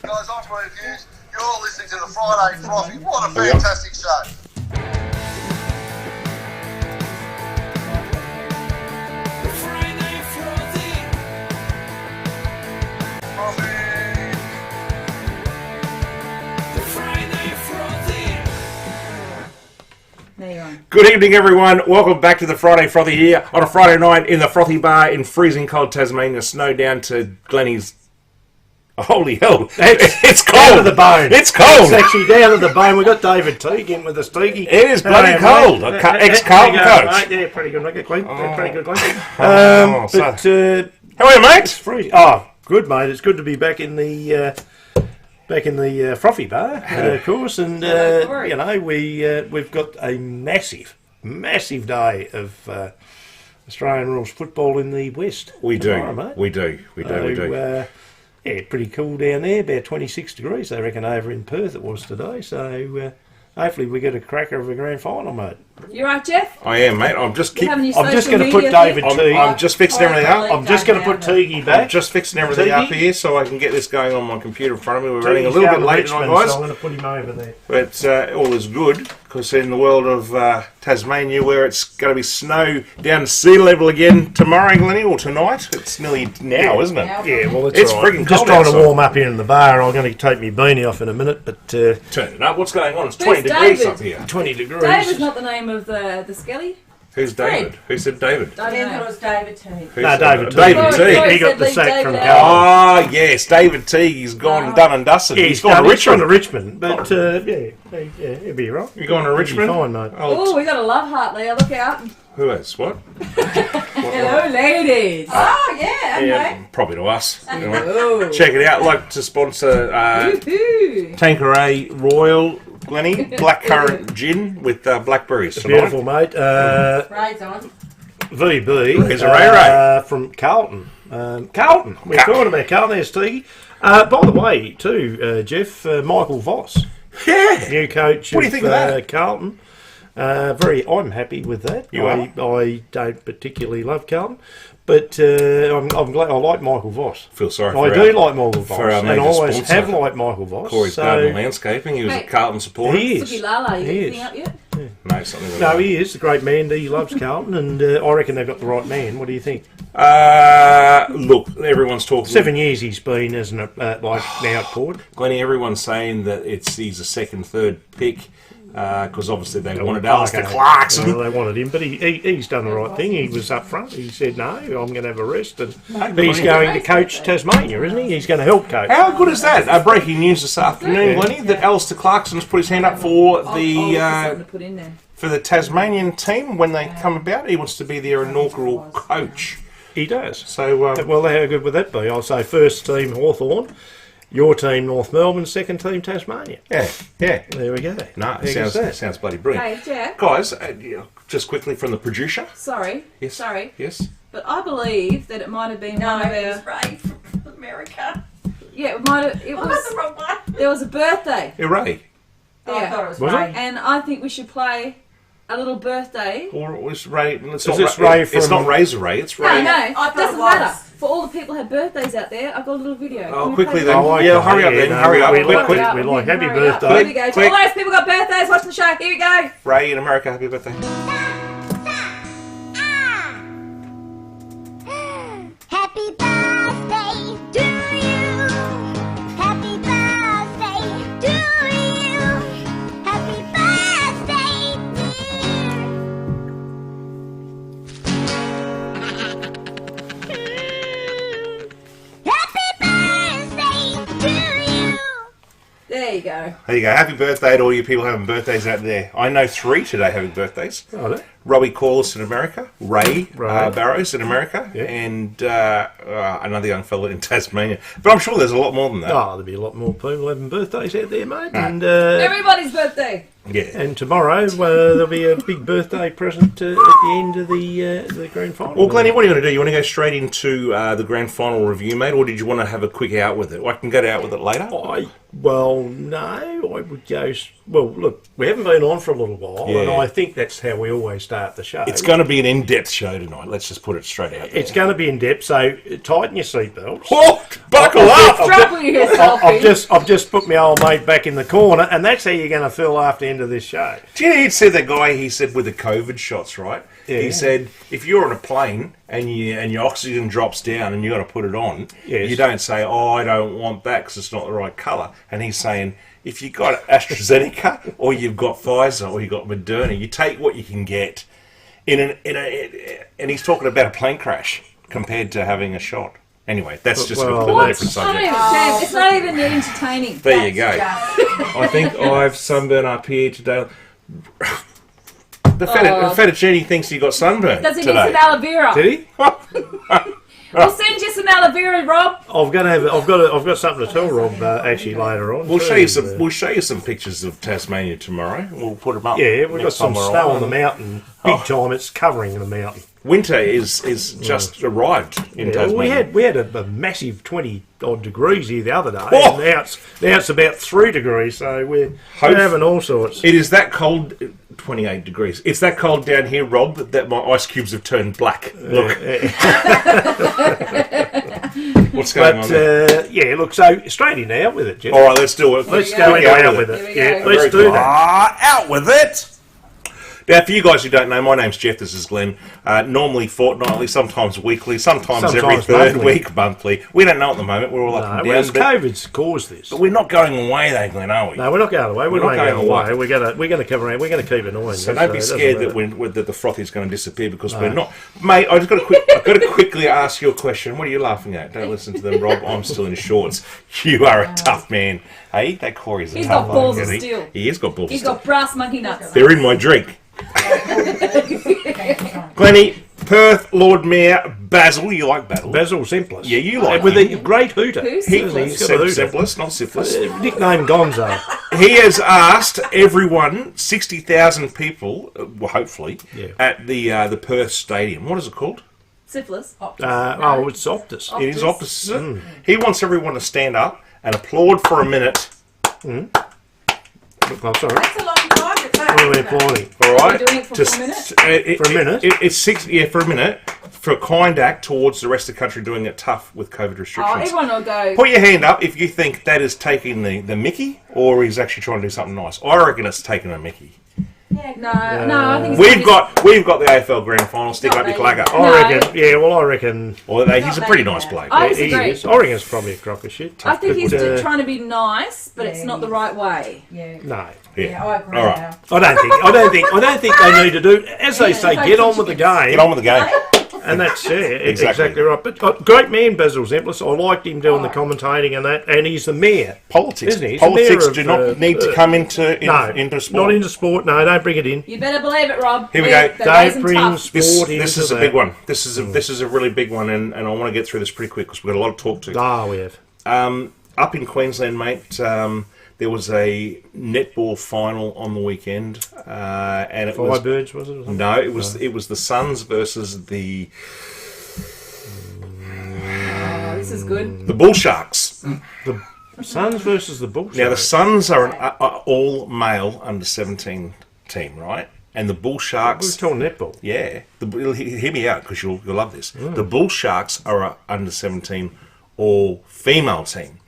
Guys, I'm Reviews. You're listening to the Friday Frothy. What a fantastic show. Good evening, everyone. Welcome back to the Friday Frothy here on a Friday night in the Frothy Bar in freezing cold Tasmania. Snow down to Glennie's. Holy hell! It's cold. Down to the bone. It's cold. It's actually down to the bone. We've got David Teague in with us, Teague. It is bloody cold. Ex-Carlton coach. Yeah, pretty good. Pretty good, Glenn. How are you, mate? It's free. Oh, good, mate. It's good to be back in the Frothy Bar, of course. And you know, we've got a massive day of Australian rules football in the West. We do. Tomorrow, mate. We do. Yeah, pretty cool down there, about 26 degrees, they reckon, over in Perth it was today. So hopefully we get a cracker of a grand final, mate. You right, Jeff? I am, mate. I'm just going to put David Teague. I'm just fixing everything up. I'm just going to put Teague back. I'm just fixing everything up here so I can get this going on my computer in front of me. We're running a little bit late tonight, guys. So I'm going to put him over there. But all is good, because in the world of Tasmania, where it's going to be snow down to sea level again tomorrow, Glennie, or tonight, it's nearly now, isn't it? Yeah, well, it's right. freaking cold just trying outside. to warm up here in the bar. I'm going to take my beanie off in a minute, but turn it up. What's going on? It's 20 Who's degrees David? up here. 20 degrees. David's not the name of the skelly. Who's David? Who said David? I Then it was David Teague. David David Teague. Teague. He got the Leave sack David from out. Carlton. Oh, yes, David Teague. He's gone done and dusted. Yeah, he's gone to Richmond. Richmond, but yeah, he'll be right. You going to Richmond? Fine, mate. Oh, we got a love heart there. Look out. Who is? What? Hello, ladies. Oh, yeah, okay. Yeah, probably to us. Anyway, Oh. check it out. Like to sponsor Woohoo. Tanqueray Royal, Glennie, blackcurrant gin with blackberries. It's beautiful, mate. Ray's on. VB. Here's a Ray. From Carlton. Carlton. We're talking about Carlton. There's Teague. By the way, too, Jeff, Michael Voss. Yeah. New coach What do you think of that? Carlton. I'm happy with that. I don't particularly love Carlton, but I'm glad. I like Michael Voss. Feel sorry for I do like Michael Voss, our and I major always sponsor, have liked Michael Voss. Corey's Garden Landscaping. He was a Mate. Carlton supporter. He is. Suki Lala, you He anything is. up yet? No, something like No, that. he is a great man. He loves Carlton, and I reckon they've got the right man. What do you think? Look, everyone's talking. 7 years he's been, isn't it? Like now at Port. Glennie, everyone's saying that he's a second, third pick. Because obviously they wanted Alistair Clarkson. Well, they wanted him, but he's done the right thing. He was up front. He said, no, I'm going to have a rest. And he's going to coach Tasmania, isn't he? He's going to help coach. How good is that? Breaking news this afternoon, Glennie, that Alistair Clarkson's put his hand up for Something to put in there. for the Tasmanian team when they come about. He wants to be their inaugural coach. He does. So, Well, how good would that be? I'll say first team Hawthorn, your team North Melbourne, second team Tasmania. yeah. There we go. No, it sounds bloody brilliant. Hey, Jeff. Guys, just quickly from the producer. Sorry. Yes. Sorry. Yes. But I believe that it might have been No, one of it our... was Ray from America. Yeah, it might have... It I got was... the wrong one. There was a birthday. Hooray. Oh, I thought it was Was Ray. And I think we should play a little birthday. Or it was Ray. It's Is this Ray It's from- not Razor Ray. It's No, Ray. no, I thought doesn't it was. matter. For all the people who have birthdays out there, I've got a little video. Oh, Can we quickly play then. that? Oh, Yeah, hurry up then. Hurry up. We Quick, like quick. that. We like happy Hurry up. birthday. Here we go. To Quick. all those people got birthdays watching the show. Here we go. Ray in America, happy birthday. Happy birthday to you. Happy birthday to you. Happy birthday, dear. Happy birthday to you. There you go. There you go. Happy birthday to all you people having birthdays out there. I know 3 today having birthdays. Oh, there. Robbie Corliss in America, Ray Right. Barrows in America, Yeah. and another young fella in Tasmania. But I'm sure there's a lot more than that. Oh, there'll be a lot more people having birthdays out there, mate. And Everybody's birthday. Yeah. and tomorrow there'll be a big birthday present at the end of the grand final. Well, Glennie, what are you going to do? You want to go straight into the grand final review, mate, or did you want to have a quick out with it? I can go out with it later. No. would go. Well, look, we haven't been on for a little while, and Yeah. I think that's how we always start the show. It's going to be an in-depth show tonight. Let's just put it straight out there. It's going to be in depth, so tighten your seatbelts. Oh, buckle up! Struggle yourself in. I've just put my old mate back in the corner, and that's how you're going to feel after the end of this show. Do you know he'd said, that guy, he said with the COVID shots, right? Yeah. He said, if you're on a plane and your oxygen drops down and you got to put it on, Yes. you don't say, oh, I don't want that because it's not the right colour. And he's saying, if you've got AstraZeneca or you've got Pfizer or you've got Moderna, you take what you can get. And he's talking about a plane crash compared to having a shot. Anyway, that's just a Well, completely that's- different I don't subject. even, James, it's not even entertaining. There you go. Just, I think I've sunburn up here today. The fettuccine thinks he got sunburn Does he today. need some aloe vera? Did he? We'll send you some aloe vera, Rob. I've got something to tell Rob actually later on. We'll too. show you some. We'll show you some pictures of Tasmania tomorrow. We'll put them up. Yeah, we've got some somewhere snow on. on the mountain. Big time. It's covering the mountain. Winter is just arrived in Yeah, Tasmania. we had a massive 20 odd degrees here the other day. Oh! And now it's about 3 degrees. So we're having all sorts. It is that cold. 28 degrees. It's that cold down here, Rob, that my ice cubes have turned black. Look. What's going on there? Yeah, look. So straight in out with it, Jeff. All right, let's do it. Let's we go go. out with Here it. we Yeah, go. let's do that. Out with it. Now, for you guys who don't know, my name's Jeff. This is Glenn. Normally fortnightly, sometimes weekly, sometimes every Sometimes third monthly. week, monthly. We don't know at the moment. We're all up No, and well, down. it's But COVID's caused this. we're not going away, though, Glenn, are we? No, we're not going away. We're We're not not going going away. We're going to cover. We're going to keep annoying. So you, don't be it doesn't scared that matter. that the frothy's going to disappear because we're not, mate. I've got to quickly ask you a question. What are you laughing at? Don't listen to them, Rob. I'm still in shorts. You are a tough man. Hey, that Corey's a He's tough got balls man, of isn't he? steel. He has got balls. He's of steel. got brass monkey nuts. They're in my drink. Glennie, Perth, Lord Mayor Basil. You like Basil? Basil Simplest. Yeah, you like with him. a great hooter. Who's He, Simplest? He's got a hooter. syphilis, not syphilis. Nickname Gonzo. He has asked everyone, 60,000 people, well, hopefully, Yeah. at the Perth Stadium. What is it called? Syphilis. It's Optus. It is Optus, is it? He wants everyone to stand up and applaud for a minute. Oh, sorry. that's a long time to take. What are we applauding? All right, We're doing it for 4 minutes? For a minute? It's six. Yeah, for a minute. For a kind act towards the rest of the country doing it tough with COVID Oh, restrictions. everyone will go. Put your hand up if you think that is taking the Mickey or he's actually trying to do something nice. I reckon it's taking a Mickey. No, I think it's We've got the AFL Grand Final. Stick Not up your me. clagger. No. I reckon. Yeah, well, I reckon. Well, he's a pretty nice bloke. I He disagree. is. I reckon it's probably a crock of shit. I think he's But, trying to be nice, but it's not the right way. Yeah. No. Yeah, I agree All right. now. I don't think they need to do. As they say, get on with the game. Get on with the game. And that's Exactly. exactly right. But great man, Basil Simplest. I liked him doing the commentating and that. And he's the mayor. Politics. Isn't he? He's the Politics mayor of, do not need to come into sport. Not into sport. No, don't bring it in. You better believe it, Rob. Here we go. They're Don't raising bring tough. sport This into is a that. big one. This is a really big one, and I want to get through this pretty quick because we've got a lot to talk to. Ah, we have. Up in Queensland, mate, there was a netball final on the weekend, and it was Firebirds, was it? Or something? no, it was the Suns versus the Oh, this is good. Bull Sharks. The Suns versus the Bulls. Now the Suns are an all male under 17 team, right? And the Bull We're Sharks. talking netball. Yeah, hear me out because you'll love this. The Bull Sharks are a under 17 all female team,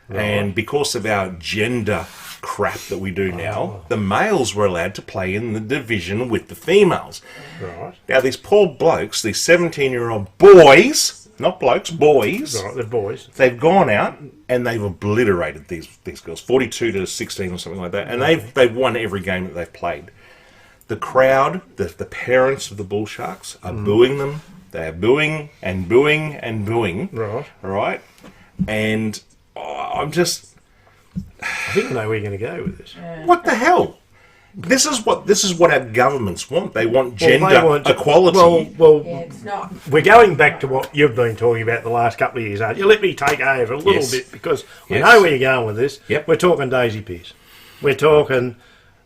and because of our gender crap that we do now, the males were allowed to play in the division with the females. Right. Now these poor blokes, these 17-year-old boys, not blokes, boys. Right, the boys. They've gone out and they've obliterated these girls, 42 to 16 or something like that, and they've won every game that they've played. The crowd, the parents of the Bull Sharks are booing them. They are booing and booing and booing. Right. All right, and I'm just, I think I know where you're going to go with this. what the hell? This is what our governments want. They want gender Well, they want- equality. Well, Yeah, it's not. we're going back to what you've been talking about the last couple of years, aren't you? Let me take over a little Yes. bit because we Yes. know where you're going with this. Yep. We're talking Daisy Pierce. We're talking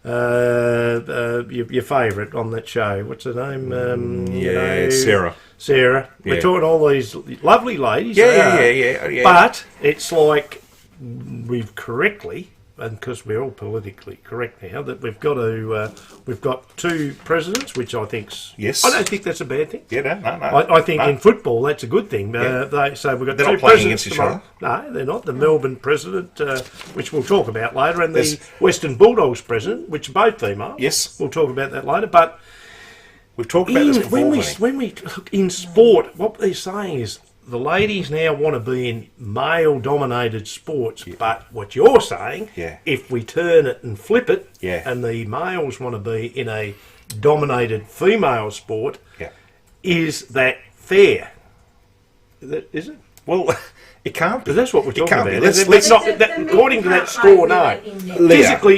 your favourite on that show. What's her name? Sarah. Sarah. Yeah. We're talking all these lovely ladies. Yeah, they are. yeah. But it's like we've correctly and because we're all politically correct now, that we've got two presidents, which I think's. Yes. I don't think that's a bad thing. Yeah, no. I think in football that's a good thing. Yeah. So we've got They're two not playing presidents against each tomorrow. No, they're not. The Melbourne president, which we'll talk about later, and the Western Bulldogs president, which are both female. Yes. We'll talk about that later. But We've talked about this before. when we look in sport, what they're saying is the ladies now want to be in male-dominated sports. Yeah. But what you're saying, if we turn it and flip it, and the males want to be in a dominated female sport, is that fair? Is it? Well, it can't be. But that's what we're talking about. Let's not. According to that score, no.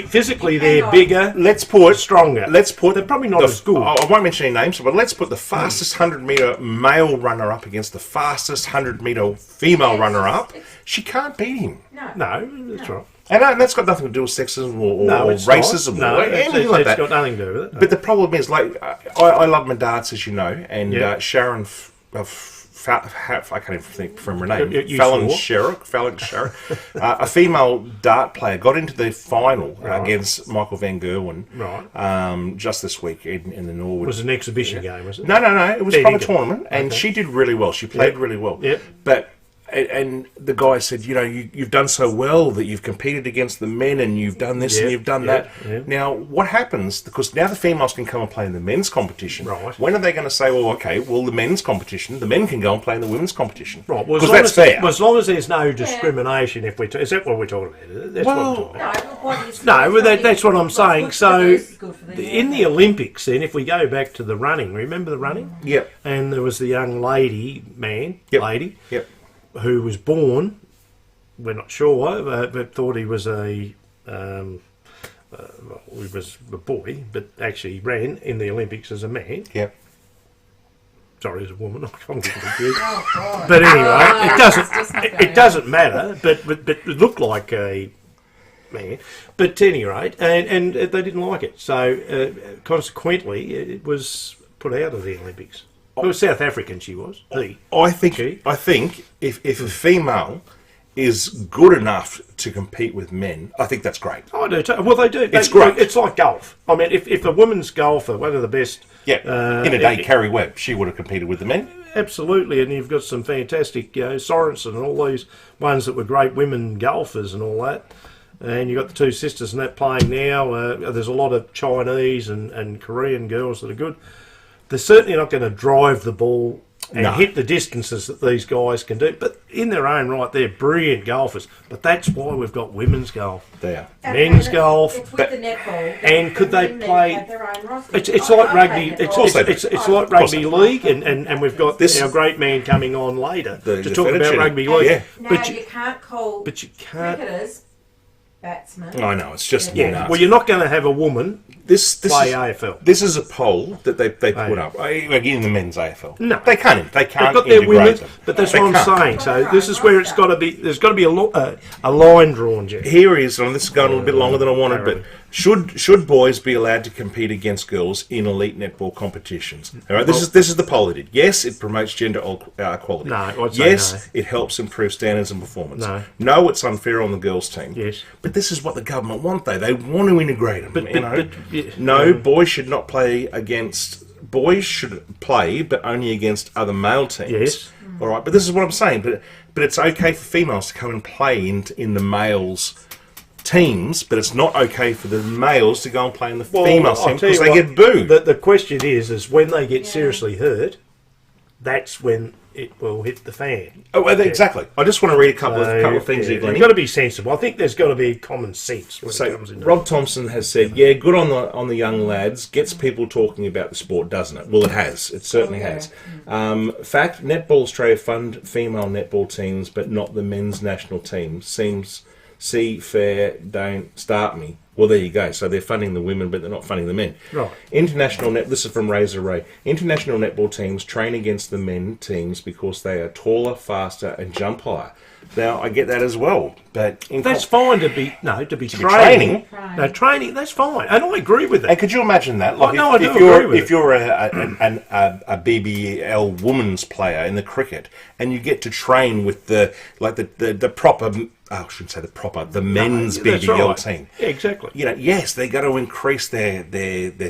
Physically, they're bigger. Let's put stronger. Let's put. They're probably not as good. I won't mention any names, but let's put the fastest 100-meter male runner up against the fastest 100-meter female runner up. She can't beat him. No, that's right. And that's got nothing to do with sexism or racism or anything like that. It's got nothing to do with it. No. But the problem is, like, I love my darts, as you know, and Sharon. I can't even think from her name. Fallon Sherrock, a female dart player, got into the final against Michael Van Gerwen just this week in the Norwood. It was an exhibition game, was it? No. It was a proper tournament, and she did really well. She played really well. Yep. But and the guy said, you've done so well that you've competed against the men and you've done this and you've done that. Yep. Now, what happens, because now the females can come and play in the men's competition, right? When are they going to say, the men's competition, the men can go and play in the women's competition? Right, well, because that's fair. As long as there's no discrimination, is that what we're talking about? That's what I'm talking about. That's what I'm saying. So, in the Olympics, then, if we go back to the running, remember the running? Yep. And there was the young lady, Yep. who was born, we're not sure, but thought he was he was a boy, but actually ran in the Olympics as a man. Yep. Sorry, as a woman, I'm getting confused. But anyway, it doesn't matter. But it looked like a man. But at any rate, and they didn't like it, so consequently, it was put out of the Olympics. It was South African. She was. I think if a female is good enough to compete with men, I think that's great. I do too. Well, they do. It's great. It's like golf. I mean, if a women's golfer, one of the best. Yeah. In a day, Carrie Webb, she would have competed with the men. Absolutely, and you've got some fantastic, Sorensen and all these ones that were great women golfers and all that. And you've got the two sisters and that playing now. There's a lot of Chinese and Korean girls that are good. They're certainly not going to drive the ball and hit the distances that these guys can do. But in their own right, they're brilliant golfers. But that's why we've got women's golf. There. Men's golf. It's with the netball. And could they play... It's like rugby. It's like rugby league, and we've got our great man coming on later to talk about rugby league. Yeah. But you can't call cricketers batsmen. I know, it's just... Well, you're not going to have a woman play AFL. This is a poll that they put up. Again, the men's AFL. No. They can't They've got their women, but that's what I'm saying. So this is where it's got to be... There's got to be a line drawn, Jeff. Here is, and this is going a little bit longer than I wanted, but should boys be allowed to compete against girls in elite netball competitions? All right, this is the poll they did. Yes, it promotes gender equality. No, I'd say yes, it helps improve standards and performance. No, it's unfair on the girls' team. Yes. But this is what the government want, They want to integrate them. Boys should not play against... Boys should play, but only against other male teams. Yes. All right, but this is what I'm saying. But it's okay for females to come and play in the males' teams, but it's not okay for the males to go and play in the females' teams because they get booed. The question is when they get seriously hurt, that's when it will hit the fan. Oh, exactly. I just want to read a couple of things here, Glennie. You've got to be sensible. I think there's got to be common sense when it comes into Rob Thompson has said, good on the young lads. Gets people talking about the sport, doesn't it? Well, it has. It certainly has. Fact, Netball Australia fund female netball teams, but not the men's national team. Seems fair, don't start me. Well, there you go. So they're funding the women, but they're not funding the men. Right. This is from Razor Ray. International netball teams train against the men teams because they are taller, faster, and jump higher. Now, I get that as well, but that's fine to be training. No, training. That's fine, and I agree with that. And could you imagine that? Like, I do agree with it. If you're a BBL women's player in the cricket, and you get to train with the proper I shouldn't say the men's That's BBL right. team. Yeah, exactly. You know, yes, they're going to increase their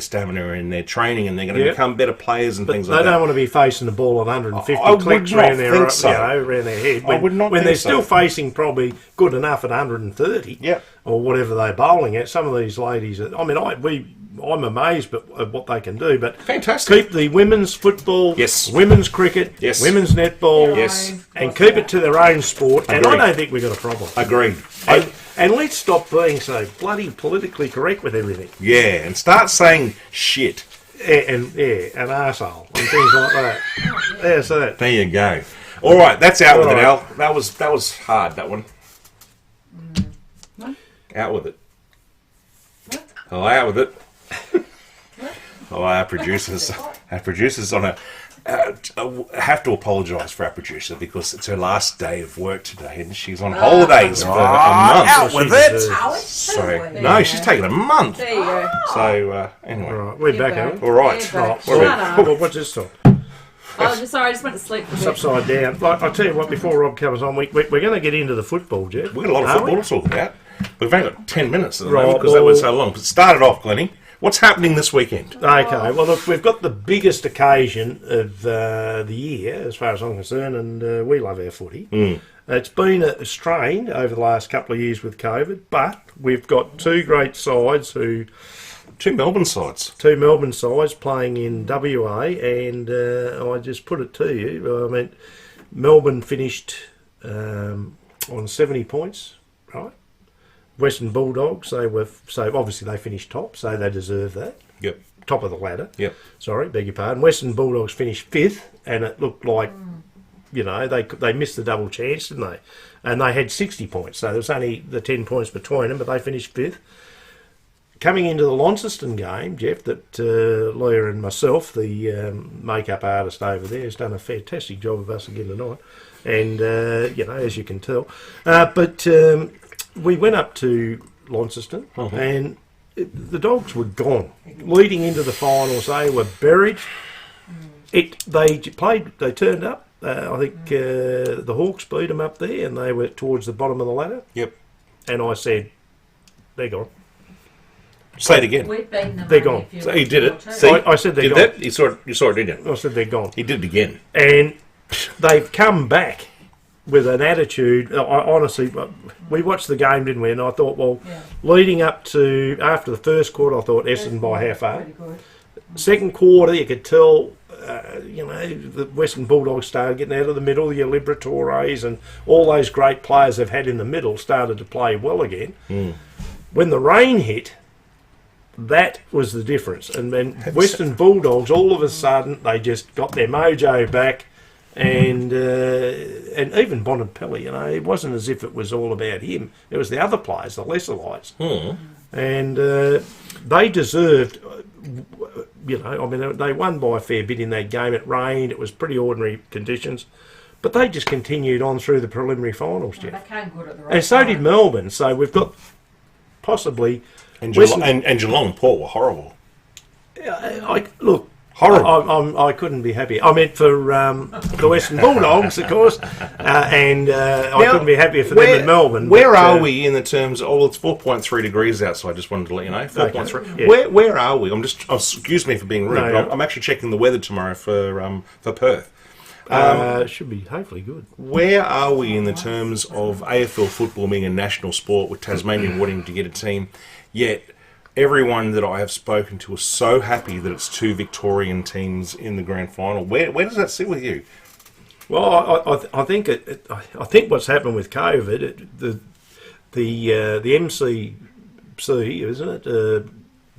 stamina and their training, and they're going to Yeah. become better players and things They like that. don't want to be facing the ball at 150 I would clicks not around their, think so. around their head. I would not when think they're so. still facing probably good enough at 130 Yeah. or whatever they're bowling at. Some of these ladies, I'm amazed at what they can do. But Fantastic. keep the women's football, Yes. women's cricket, Yes. women's netball, Yes. and keep it to their own sport. And I Agreed. don't think we've got a problem. Agreed. And let's stop being so bloody politically correct with everything. Yeah, and start saying shit. And an arsehole and things like that. There's that. There you go. All right, that's out with it, All right. Al. That was hard, that one. Out with it. Oh, out with it. Oh, our producers on a have to apologise for our producer because it's her last day of work today and she's on holidays for a month. Out with it. Alex, So no, she's taking a month. There you go. So anyway, All right, we're back, You're aren't back. we? all right. You're back. We're Shut back. up. What's this talk? Sorry, I just went to sleep. It's upside down. Like, I'll tell you what, before Rob comes on, we're going to get into the football, Jeff. We've got a lot of Aren't football to talk about. We've only got 10 minutes at the Right, moment because that was well- so long. But start it off, Glennie. What's happening this weekend? Okay, well, look, we've got the biggest occasion of the year, as far as I'm concerned, and we love our footy. It's been strained over the last couple of years with COVID, but we've got two great sides Two Melbourne sides. two Melbourne sides playing in WA, and I just put it to you. I mean, Melbourne finished on 70 points, right? Western Bulldogs, so obviously they finished top, so they deserve that. Yep. Top of the ladder. Yep. Sorry, beg your pardon. Western Bulldogs finished fifth, and it looked like, they missed the double chance, didn't they? And they had 60 points, so there was only the 10 points between them, but they finished fifth. Coming into the Launceston game, Jeff, that Leah and myself, the makeup artist over there, has done a fantastic job of us again tonight, and as you can tell. But we went up to Launceston, and the Dogs were gone. Leading into the finals, they were buried. They turned up. I think the Hawks beat them up there, and they were towards the bottom of the ladder. Yep. And I said, they're gone. Say it again. We've beaten them. They're gone. So you did it. See? See? I said they're Did gone. that? You saw it, didn't you? I said they're gone. He did it again. And they've come back with an attitude. Honestly, we watched the game, didn't we? And I thought, well, leading up to after the first quarter, I thought Essendon by how far. Pretty good. Second quarter, you could tell, the Western Bulldogs started getting out of the middle. Your Liberatores and all those great players they've had in the middle started to play well again. When the rain hit, that was the difference. And then Western Bulldogs, all of a sudden, they just got their mojo back. And even Bonampelli, it wasn't as if it was all about him. It was the other players, the lesser lights. And they deserved, they won by a fair bit in that game. It rained, it was pretty ordinary conditions. But they just continued on through the preliminary finals, Well, Jeff. they came good at the right And so time. did Melbourne. So we've got possibly... And Western- Geelong and Port were horrible. Look, Horrible. I couldn't be happy. I meant for the Western Bulldogs, of course, and I couldn't be happier for them in Melbourne. Where but, are we in the terms? Oh, it's 4.3 degrees outside. Just wanted to let you know. 4.3. Okay, yeah. Where are we? Excuse me for being rude. No, but I'm actually checking the weather tomorrow for Perth. should be hopefully good. Where are we in the terms of AFL football being a national sport with Tasmania wanting to get a team? Yet everyone that I have spoken to is so happy that it's two Victorian teams in the grand final. Where does that sit with you? Well, I think I think what's happened with COVID, the MCC, isn't it?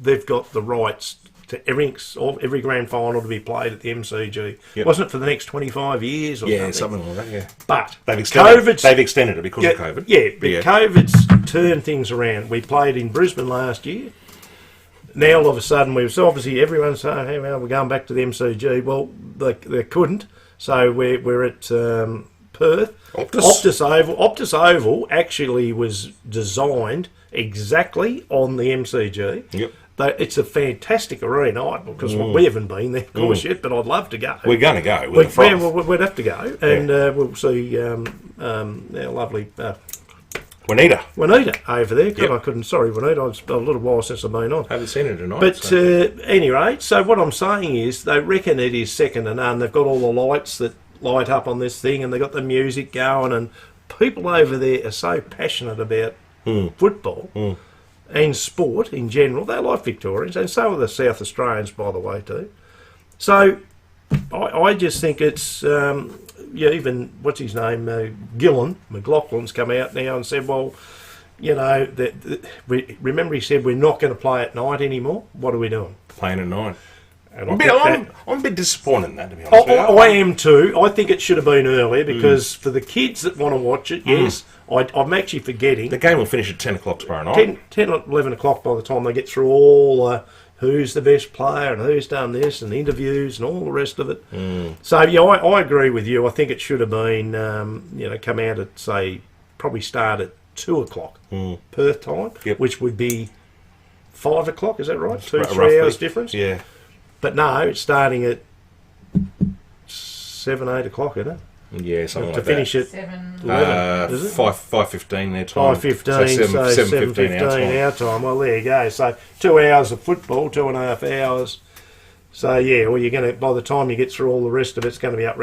They've got the rights to every grand final to be played at the MCG. Yep. Wasn't it for the next 25 years or something? like that. Yeah, But they've extended it because of COVID. Yeah, but COVID's turned things around. We played in Brisbane last year. Now all of a sudden obviously everyone's saying, hey, well, we're going back to the MCG. Well, they couldn't, so we're at Perth. Optus Oval actually was designed exactly on the MCG. Yep. It's a fantastic arena, because we haven't been there, of course, yet, but I'd love to go. We're going to go. With the Froth. We'd have to go, and we'll see our lovely Juanita. Juanita over there. God, Yep. I couldn't. Sorry, Juanita. It's a little while since I've been on. Haven't seen it tonight. But so. any rate, so what I'm saying is they reckon it is second to none. They've got all the lights that light up on this thing, and they've got the music going, and people over there are so passionate about football and sport in general. They like Victorians, and so are the South Australians, by the way, too. So I just think it's... even, what's his name, McLaughlin's come out now and said, well, you know, remember he said we're not going to play at night anymore? What are we doing? Playing at 9. And I'm a bit disappointed in that, to be honest with you. I am too. I think it should have been earlier because for the kids that want to watch it, yes, I'm actually forgetting. The game will finish at 10 o'clock tomorrow night. 10 or 11 o'clock by the time they get through all who's the best player and who's done this and interviews and all the rest of it. So, yeah, I agree with you. I think it should have been, come out at, say, probably start at 2 o'clock Perth time, which would be 5 o'clock, is that right? 2-3 hours difference? Yeah. But no, it's starting at 7, 8 o'clock, isn't it? Yeah, something To like finish that. at 7. is it? 5:15 their time. 5:15, so 7:15 our time. Well, there you go. So 2 hours of football, 2.5 hours. So yeah, well, you're going to, by the time you get through all the rest of it, it's going to be up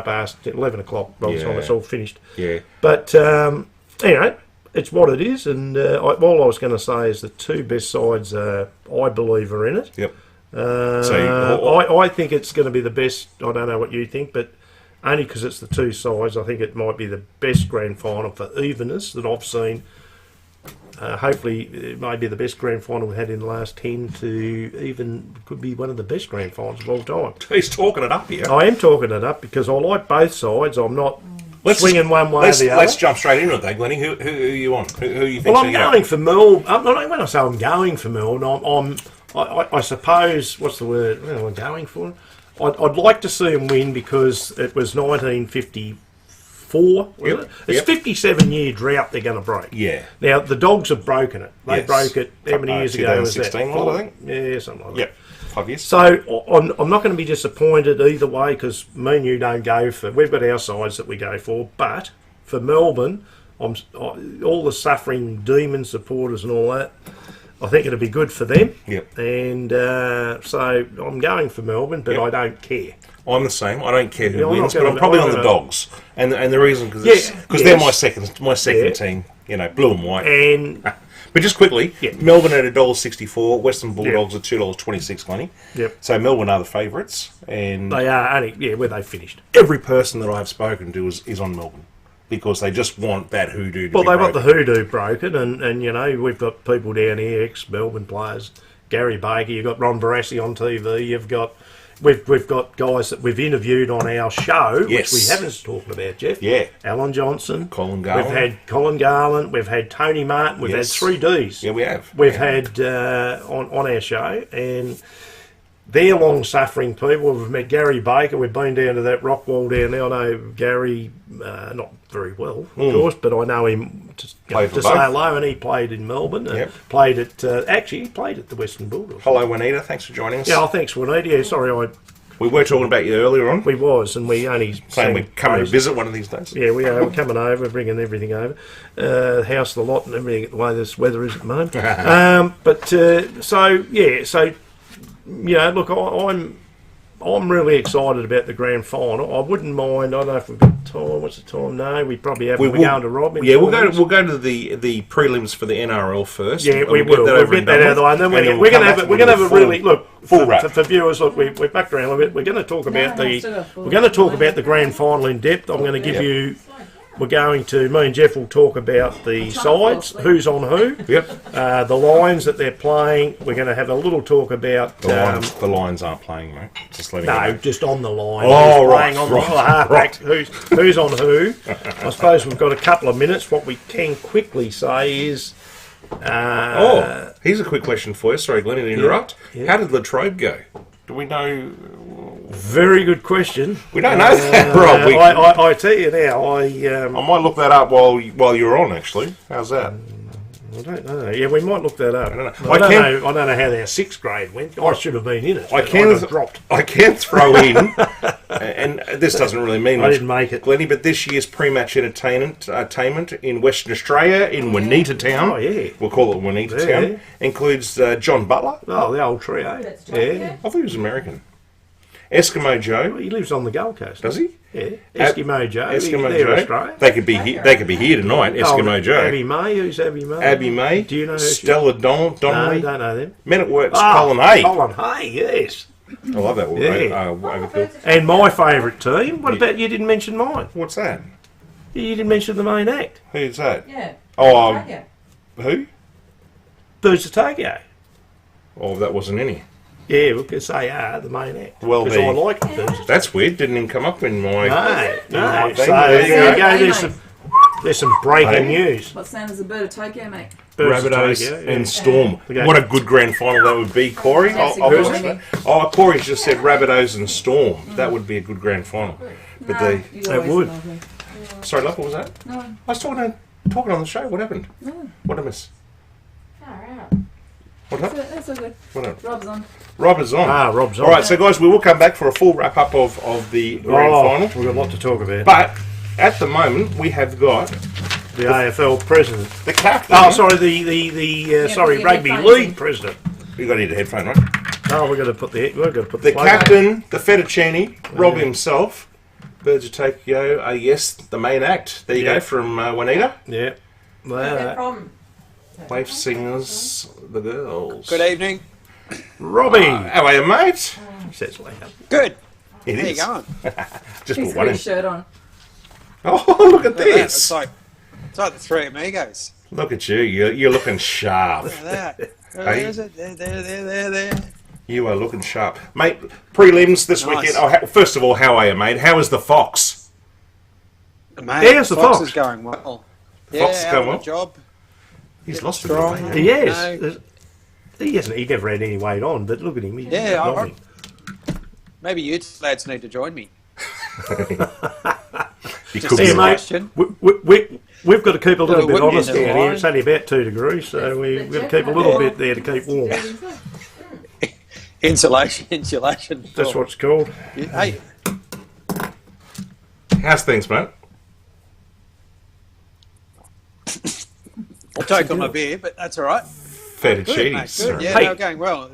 past 11 o'clock by the time it's all finished. Yeah. But anyway, it's what it is, and all I was going to say is the two best sides, I believe, are in it. Yep. I think it's going to be the best. I don't know what you think, but only because it's the two sides, I think it might be the best grand final for evenness that I've seen. Hopefully, it may be the best grand final we've had in the last 10 to even could be one of the best grand finals of all time. He's talking it up here. I am talking it up because I like both sides. I'm not swinging one way or the other. Let's jump straight into it, though, Glennie. Who are you on? Who you think? Well, I'm going for Melbourne. When I say I'm going for Melbourne, I suppose, what's the word? What am I going for? I'd like to see them win because it was 1954. Was it? It's 57-year drought they're going to break. Yeah. Now, the Dogs have broken it. They broke it, how many years ago was that? 2016, I think. Yeah, something like that. Yep. 5 years. So I'm not going to be disappointed either way because me and you don't go for... We've got our sides that we go for, but for Melbourne, all the suffering demon supporters and all that, I think it'll be good for them. Yep. And so I'm going for Melbourne, but I don't care. I'm the same. I don't care who I'm wins, not but gonna- I'm probably I'm on the not Dogs, and the reason because Yes. they're my second team. You know, blue and white. And But just quickly, Yeah. Melbourne at $1.64, Western Bulldogs at $2.26, Glennie. Yep. So Melbourne are the favourites, and they are only where they finished. every person that I've spoken to is on Melbourne because they just want that hoodoo to Well, be they've got broken. the hoodoo broken, and we've got people down here, ex-Melbourne players, Gary Baker. You've got Ron Barassi on TV. We've got guys that we've interviewed on our show, Yes. which we haven't talked about, Jeff. Yeah. Alan Johnson, Colin Garland. We've had Colin Garland. We've had Tony Martin. We've Yes. had 3Ds. Yeah, we have. We've had on our show, and they're long-suffering people. We've met Gary Baker. We've been down to that rock wall down there. I know Gary not very well, of course, but I know him to say both. hello, and he played in Melbourne. Yep. Played at he played at the Western Bulldogs. Hello, Juanita. Thanks for joining us. Yeah, thanks, Juanita. Yeah, sorry, We were talking about you earlier on, we was, and we only saying we're coming to visit one of these days. Yeah, we are. We're coming over, bringing everything over. House, the lot, and everything, the way this weather is at the moment. Look, I'm really excited about the grand final. I wouldn't mind. I don't know if we've got time. What's the time? No, we probably have. We're going to Rob. Yeah, we'll go to the prelims for the NRL first. Yeah, we We'll will. get that We'll over get and that done out of the way, and then with, we're going to have. come We're back going to have a with really look full wrap. for viewers. Look, we've backed around a bit. We're going to talk about I've still got full We're going to talk wrap. about the grand final in depth. I'm going to give you. We're going to. Me and Jeff will talk about the sides, who's on who. Yep. The lines that they're playing. We're going to have a little talk about. The Lions aren't playing, mate. Just letting you No, know. just on the line. Oh, Who's right, playing on right, the halfback. Who's on who? I suppose we've got a couple of minutes. What we can quickly say is. Here's a quick question for you. Sorry, Glenn, to interrupt. Yeah. How did Latrobe go? Do we know? Very good question. We don't know that, Rob. I tell you now, I might look that up while you're on. Actually, how's that? I don't know. Yeah, we might look that up. I don't know. I don't know how their sixth grade went. I should have been in it. I got dropped. can throw in and this doesn't really mean I much, didn't make it. Glennie, but this year's pre-match entertainment in Western Australia, in Juanita Town, Oh, yeah. we'll call it Juanita Yeah. Town, includes John Butler. Oh, the old trio. That's Yeah. right, yeah. I thought he was American. Eskimo Joe, He lives on the Gold Coast. does he? Yeah. Eskimo Joe. Eskimo They're Joe. Australian. They could be here tonight. Eskimo Oh, Joe. Abby May. Who's Abby May? Abby May. Do you know who she- Stella No, Donnelly. don't know them. Men at Work's Ah, Colin Hay. Colin Hay, yes. I love that. Yeah. Overkill. And my favourite team. What about you? Didn't mention mine. What's that? You didn't mention the main act. Who's that? Yeah. Oh, Okay. who? Birds of Tokyo. Oh, that wasn't any. Yeah, we could say the main act. Well, because I like the Birds of That's weird. Didn't even come up in my. No. my So thing. there you There go. you go. There's some breaking Hey. news. What sound is a bird of Tokyo, mate? Birds of Rabbitohs Tokyo, yeah. and Storm. Okay. What a good grand final that would be, Corey. That's I'll a good watch one. that. Oh, Corey's just said Rabbitohs and Storm. That would be a good grand final. But No, the you It always would. love me. sorry, love, what was that? No, I was talking on the show. What happened? What did I miss? Far out. What happened? that's all good. What happened? Rob's on. Rob is on. Rob's on. All right, so guys, we will come back for a full wrap up of the grand final. We've got a lot to talk about. But at the moment, we have got The AFL president. the captain. Oh, sorry, the put your rugby headphones league in. president. You got to need a headphone, right? Oh, we've got to put the The plug captain, the fettuccine, Rob himself, Birds of Tokyo. Yes, the main act. There you Yeah. go from Juanita. on. Yeah. Where's that Well, from? Wave singers, the girls. Good evening. Robbie. How are you, mate? He says later. Good. It How you is. going? Just He's put got one in. his shirt on. Oh, look at Look at that. It's this. like the three amigos. Look at you. You're looking sharp. Look at that. Hey. There's it. There. You are looking sharp. Mate, prelims this Nice. weekend. Oh, first of all, how are you, mate? How is the Fox? Mate, There's the Fox. is going well. Fox is out going on well. the job. He's lost a strong. bit, mate. He has. He hasn't. He never had any weight on, but look at him. He's Yeah, lovely. Maybe you lads need to join me. He Just could a be Yeah, right. suggestion. We've got to keep a little it bit wouldn't be honest in the out here. line. It's only about 2 degrees, so we've got to keep a little bit there to keep warm. Insulation. That's what it's called. Hey, How's things, mate? I'll take on my beer, but that's all right. Good, mate. Fettuccines. Good. Yeah, Hey. they're going well.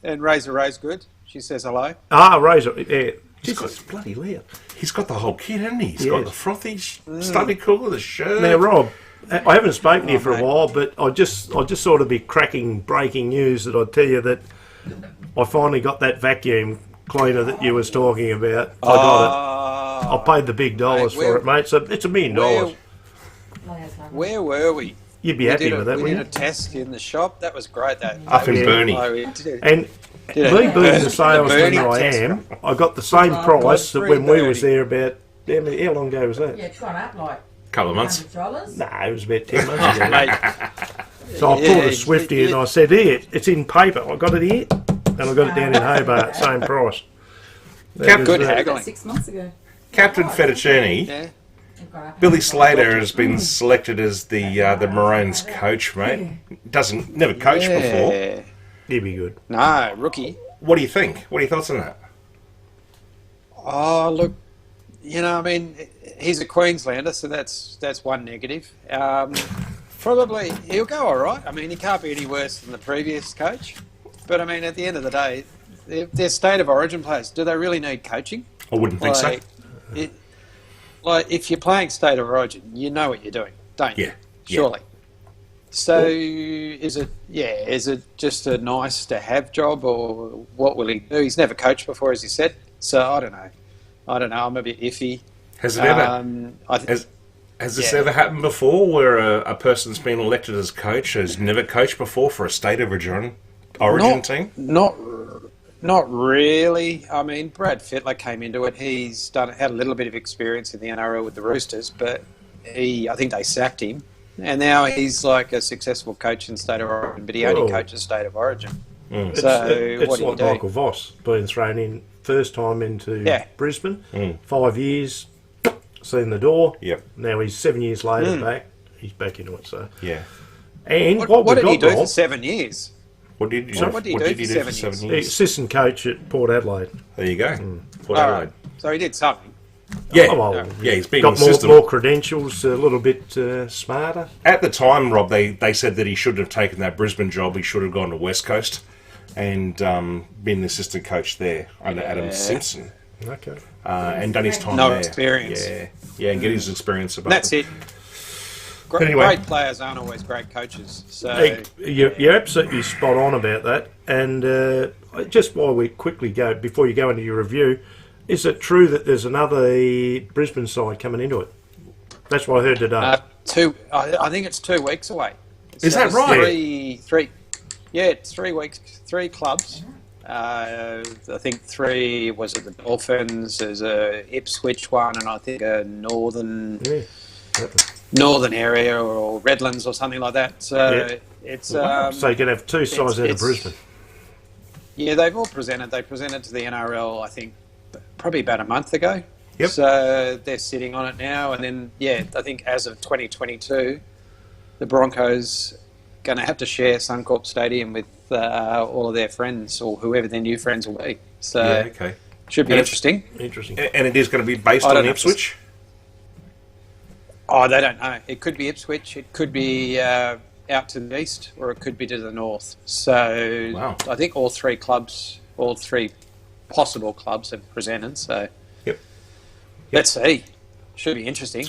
And Razor Ray's good. She says hello. Razor. Yeah. He's got, It's bloody loud. he's got the whole kit, hasn't he? He's Yes. got the frothy study cooler, the shirt. Now, Rob, I haven't spoken to you Oh, for a mate. while, but I just sort of be cracking breaking news that I'd tell you that I finally got that vacuum cleaner that you was talking about. I got it. I paid the big dollars Mate, for it, mate. So it's $1 million. Where were we? You'd be happy with that, we wouldn't did a test in the shop. That was great. That Up in Yeah. Bernie. Oh, we did. you? And Did me it. being the salesman Bernie that I test. am, I got the same price that when we was 3.30. there about. How long ago was that? Yeah, it's gone up like Couple of months. $100. No, it was about 10 months ago. Mate, So I Yeah, pulled a Swifty and I said, here, it's in paper. I got it here. And I got it down in Hobart, same price. That was, good uh, haggling. About 6 months ago. Captain Fettuccine. Yeah. It's gone up. Billy Slater has been selected as the Maroons coach, mate. Never coached before. Yeah. He'd be good. No, rookie. What do you think? What are your thoughts on that? Oh, look, I mean, he's a Queenslander, so that's one negative. Probably he'll go all right. I mean, he can't be any worse than the previous coach. But I mean, at the end of the day, they're state of origin players. Do they really need coaching? I wouldn't think so. Like if you're playing state of origin, you know what you're doing, don't you? Yeah. Surely. So is it just a nice to have job, or what will he do? He's never coached before, as he said. So I don't know. I'm a bit iffy. Has it ever? Has this ever happened before, where a person's been elected as coach has never coached before for a state of origin team? Not really. I mean, Brad Fittler came into it. He's had a little bit of experience in the NRL with the Roosters, but I think they sacked him, and now he's like a successful coach in state of origin. But he only coaches state of origin. It's what do you like do? Michael Voss being thrown in first time into Brisbane, 5 years, seen the door. Yep. Now he's 7 years later back. He's back into it. So Yeah. and What did he we've do got, for Rob, 7 years? What did you So what did he do for 7 7 he's years? assistant coach at Port Adelaide. There you go. Port All Adelaide. So he did something. Yeah, Oh, well, yeah, he's been got consistent. more credentials, a little bit smarter. At the time, Rob, they said that he shouldn't have taken that Brisbane job. He should have gone to West Coast and been the assistant coach there under Adam Simpson. Okay. And done his time No there. experience. Yeah, and get his experience above. That's it. Anyway. Great players aren't always great coaches. So Hey, you're absolutely spot on about that. And just while we quickly go, before you go into your review, is it true that there's another Brisbane side coming into it? That's what I heard today. I think it's 2 weeks away. Is that right? Three. Yeah, it's 3 weeks. 3 clubs. I think 3 was at the Dolphins. There's a Ipswich one, and I think a northern area or Redlands or something like that. So it's so you can have 2 sides out of Brisbane. Yeah, they've all presented. They presented to the NRL, I think, probably about a month ago. Yep. So they're sitting on it now, and then I think as of 2022, the Broncos going to have to share Suncorp Stadium with all of their friends or whoever their new friends will be. So okay. Should be interesting. Interesting. And it is going to be based on Ipswich? Oh, they don't know. It could be Ipswich. It could be out to the east, or it could be to the north. So wow. I think all 3 possible clubs have presented. So let's see. Should be interesting.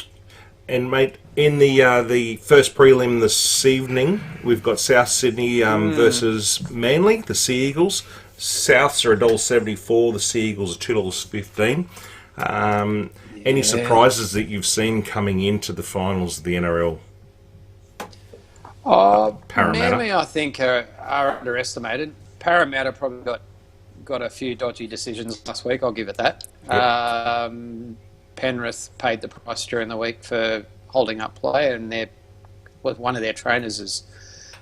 And mate, in the first prelim this evening, we've got South Sydney versus Manly, the Sea Eagles. Souths are $1.74, the Sea Eagles are $2.15. Any surprises that you've seen coming into the finals of the NRL? Parramatta, Manly, I think, are underestimated. Parramatta probably got a few dodgy decisions last week. I'll give it that. Yep. Penrith paid the price during the week for holding up play, and one of their trainers is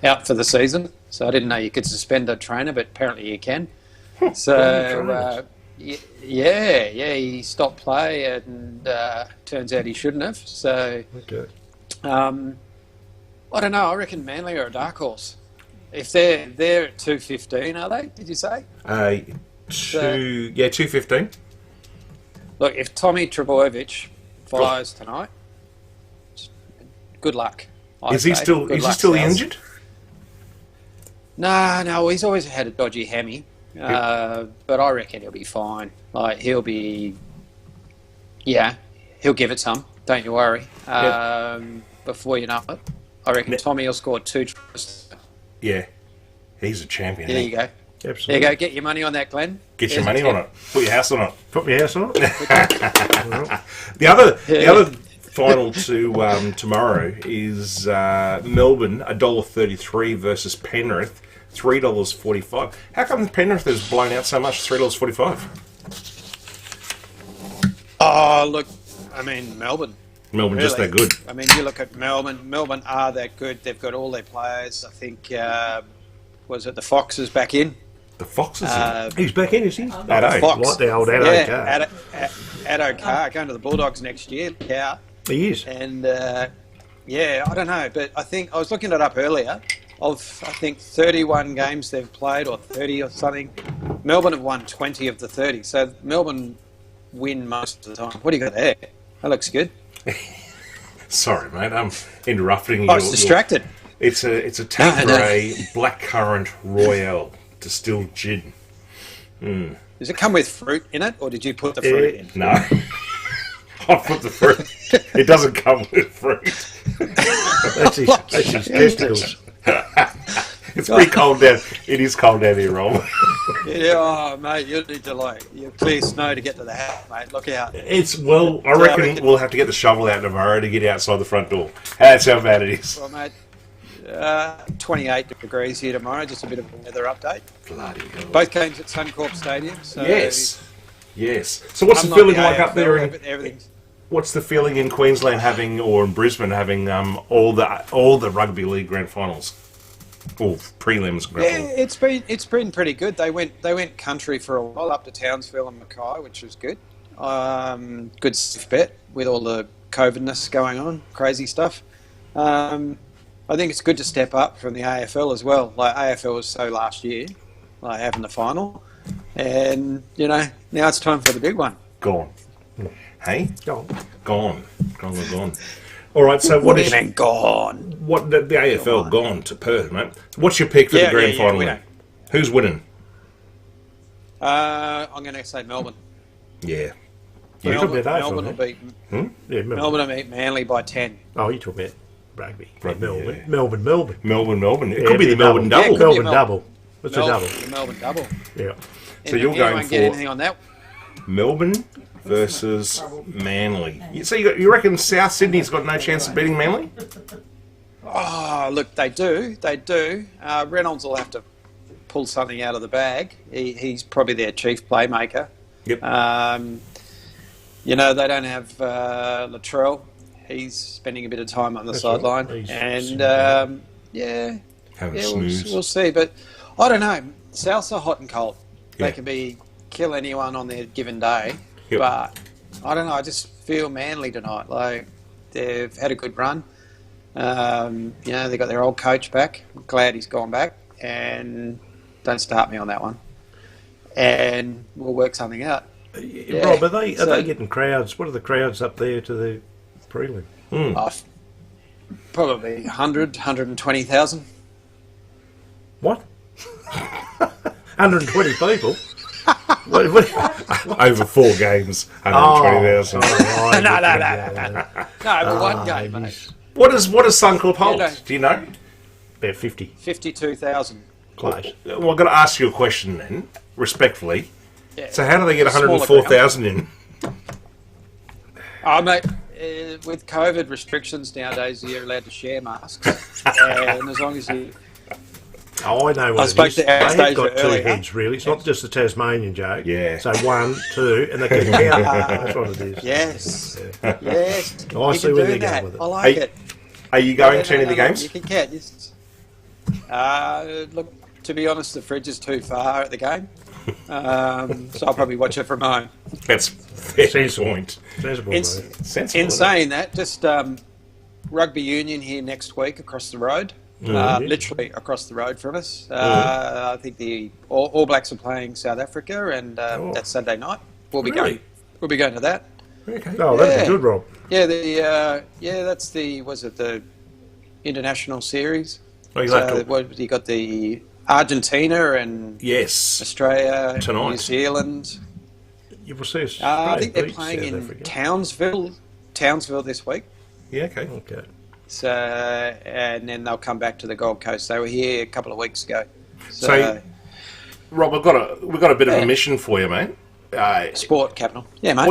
out for the season. So I didn't know you could suspend a trainer, but apparently you can. So he stopped play, and turns out he shouldn't have. So I don't know. I reckon Manly are a dark horse. If they're at 2.15, are they? Did you say? 2.15. Look, if Tommy Trbojevic fires tonight, good luck. Is he still injured? No, he's always had a dodgy hammy. But I reckon he'll be fine. Like he'll give it some. Don't you worry. Before you know it, I reckon Tommy will score 2 tries. Yeah, he's a champion. There you go. Absolutely. There you go. Get your money on that, Glenn. Get your money on it. Put your house on it. Put your house on it. The other final to tomorrow is Melbourne $1.33 versus Penrith $3.45. How come Penrith has blown out so much? $3.45. Oh, look, I mean Melbourne. Melbourne just that good. I mean, you look at Melbourne. Melbourne are that good. They've got all their players. I think was it the Foxes back in? The Foxes. He's back in, is he? Addo. Fox. Like the old Addo Carr. Addo Carr going to the Bulldogs next year. Yeah, he is. And I don't know, but I think I was looking it up earlier. Of I think 31 games they've played, or 30 or something. Melbourne have won 20 of the 30. So Melbourne win most of the time. What do you got there? That looks good. Sorry, mate. I'm interrupting you. I was distracted. It's a Tanqueray Blackcurrant Royale distilled gin. Does it come with fruit in it, or did you put the fruit in? No. I put the fruit. It doesn't come with fruit. That's his testicles. It's pretty cold down. It is cold down here, Rob. Yeah, mate, you need to you clear snow to get to the house, mate. Look out. I reckon we'll have to get the shovel out tomorrow to get outside the front door. That's how bad it is. Well, mate, 28 degrees here tomorrow. Just a bit of a weather update. Bloody hell. Both games at Suncorp Stadium. So Yes. So what's the feeling like up there? Everything's... What's the feeling in Queensland having, or in Brisbane having, all the rugby league grand finals, or prelims? It's been pretty good. They went country for a while up to Townsville and Mackay, which was good. Good safe bet with all the COVIDness going on, crazy stuff. I think it's good to step up from the AFL as well. Like AFL was so last year, like having the final, and now it's time for the big one. Gone. Hey? Go Gone. Gone. All right, so what do is... you mean gone? What the AFL gone to Perth, mate? What's your pick for the grand final? we then? know. Who's winning? I'm going to say Melbourne. Yeah. You talk about AFL, Melbourne will beat Yeah, Melbourne will beat Manly by 10. Oh, you talk about rugby. Rugby, Melbourne. yeah. Melbourne. It Yeah, could be the Melbourne double. Yeah, it could be Melbourne double. What's a double? The Melbourne double. Yeah. So you're Anyone going get for anything on that? Melbourne versus Manly. So you reckon South Sydney's got no chance of beating Manly? Oh, look, they do. Reynolds will have to pull something out of the bag. He's probably their chief playmaker. Yep. They don't have Latrell. He's spending a bit of time on the That's sideline. right. He's And, Having snooze. we'll see. But I don't know. Souths are hot and cold. Yeah. They can kill anyone on their given day. Yep. But I don't know. I just feel Manly tonight. Like, they've had a good run. They got their old coach back. I'm glad he's gone back. And don't start me on that one. And we'll work something out. Yeah. Rob, are they getting crowds? What are the crowds up there to the prelim? Probably 100, 120,000. What? 120 people? what? Over 4 games, 120,000. No, but one game, mate. What does Suncorp hold? Yeah, no. Do you know? About 50. 52,000. Close. Well, I've got to ask you a question then, respectfully. Yeah. So how do they get Smaller 104,000 in? Oh, mate, with COVID restrictions nowadays, you're allowed to share masks. And as long as you... Oh, I know what I it spoke is. to They've Anastasia got 2 earlier. heads, really. It's not just the Tasmanian joke. Yeah. So 1, 2, and they can count. That's what it is. Yes. Yes. Oh, I you see can where do they're going that. with it. I like it. Are you going to any of the games? You can count. Look, to be honest, the fridge is too far at the game. So I'll probably watch it from home. That's fair point. Sensible, In, mate. Sensible, in isn't saying that, just rugby union here next week across the road. Literally across the road from us. I think the All Blacks are playing South Africa, and that's Saturday night. We'll be Really? going to that. Okay. Oh, that'd Yeah. be good, Rob. Yeah, that's the international series. Oh, exactly. What you got the Argentina and Yes. Australia, Tonight. New Zealand. You will see us. I think they're beat playing South in Africa. Townsville this week. Yeah, okay. Okay. So, and then they'll come back to the Gold Coast. They were here a couple of weeks ago. So, Rob, we've got a bit of a mission for you, mate. Sport capital. Yeah, mate.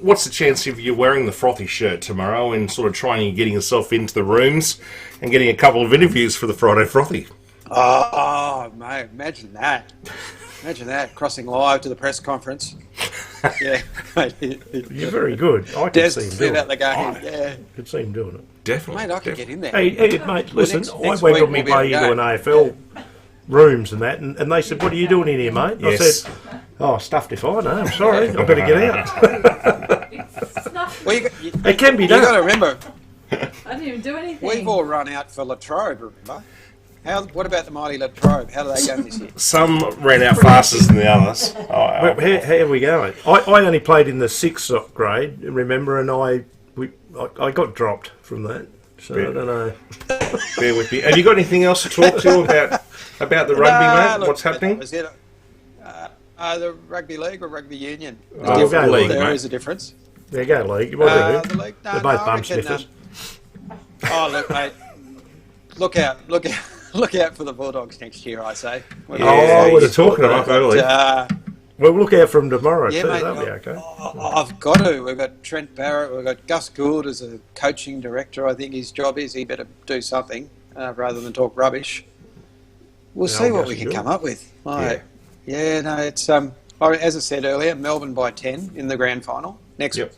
What's the chance of you wearing the Frothy shirt tomorrow and sort of trying and getting yourself into the rooms and getting a couple of interviews for the Friday Frothy? Oh, mate, imagine that. Imagine that, crossing live to the press conference. Yeah. You're very good. I could Des see him said doing about the it. game. Yeah. Could see him doing it. Definitely. Mate, I could get in there. Hey, mate, listen, next I week went on my we'll be way able into to an go. AFL rooms and that, and they said, "What are you doing in here, mate?" And I Yes. said, "Oh, stuffed if I know. I'm sorry. I've got to get out." Well, It can be you got done. to remember, I didn't even do anything. we've all run out for Latrobe, remember? What about the mighty Latrobe? How do they go this year? Some ran out faster than the others. How are we going? I only played in the 6th grade, remember, and I got dropped from that. So I don't know. Bear with me. Have you got anything else to talk to about the rugby, mate? Look, What's happening? Was it, the rugby league or rugby union? Oh, go league, There mate. is a difference. There you go, League. What do The league, no, They're both no, I bum reckon, sniffers. oh, look, mate. Look out for the Bulldogs next year, I say. I would have talking about early. We'll look out from tomorrow Yeah, too. mate. That'll be okay. I've got to. We've got Trent Barrett. We've got Gus Gould as a coaching director. I think his job is he better do something rather than talk rubbish. We'll see what Gus we can Gould. come up with. Yeah, no, it's as I said earlier, Melbourne by 10 in the grand final next Yep.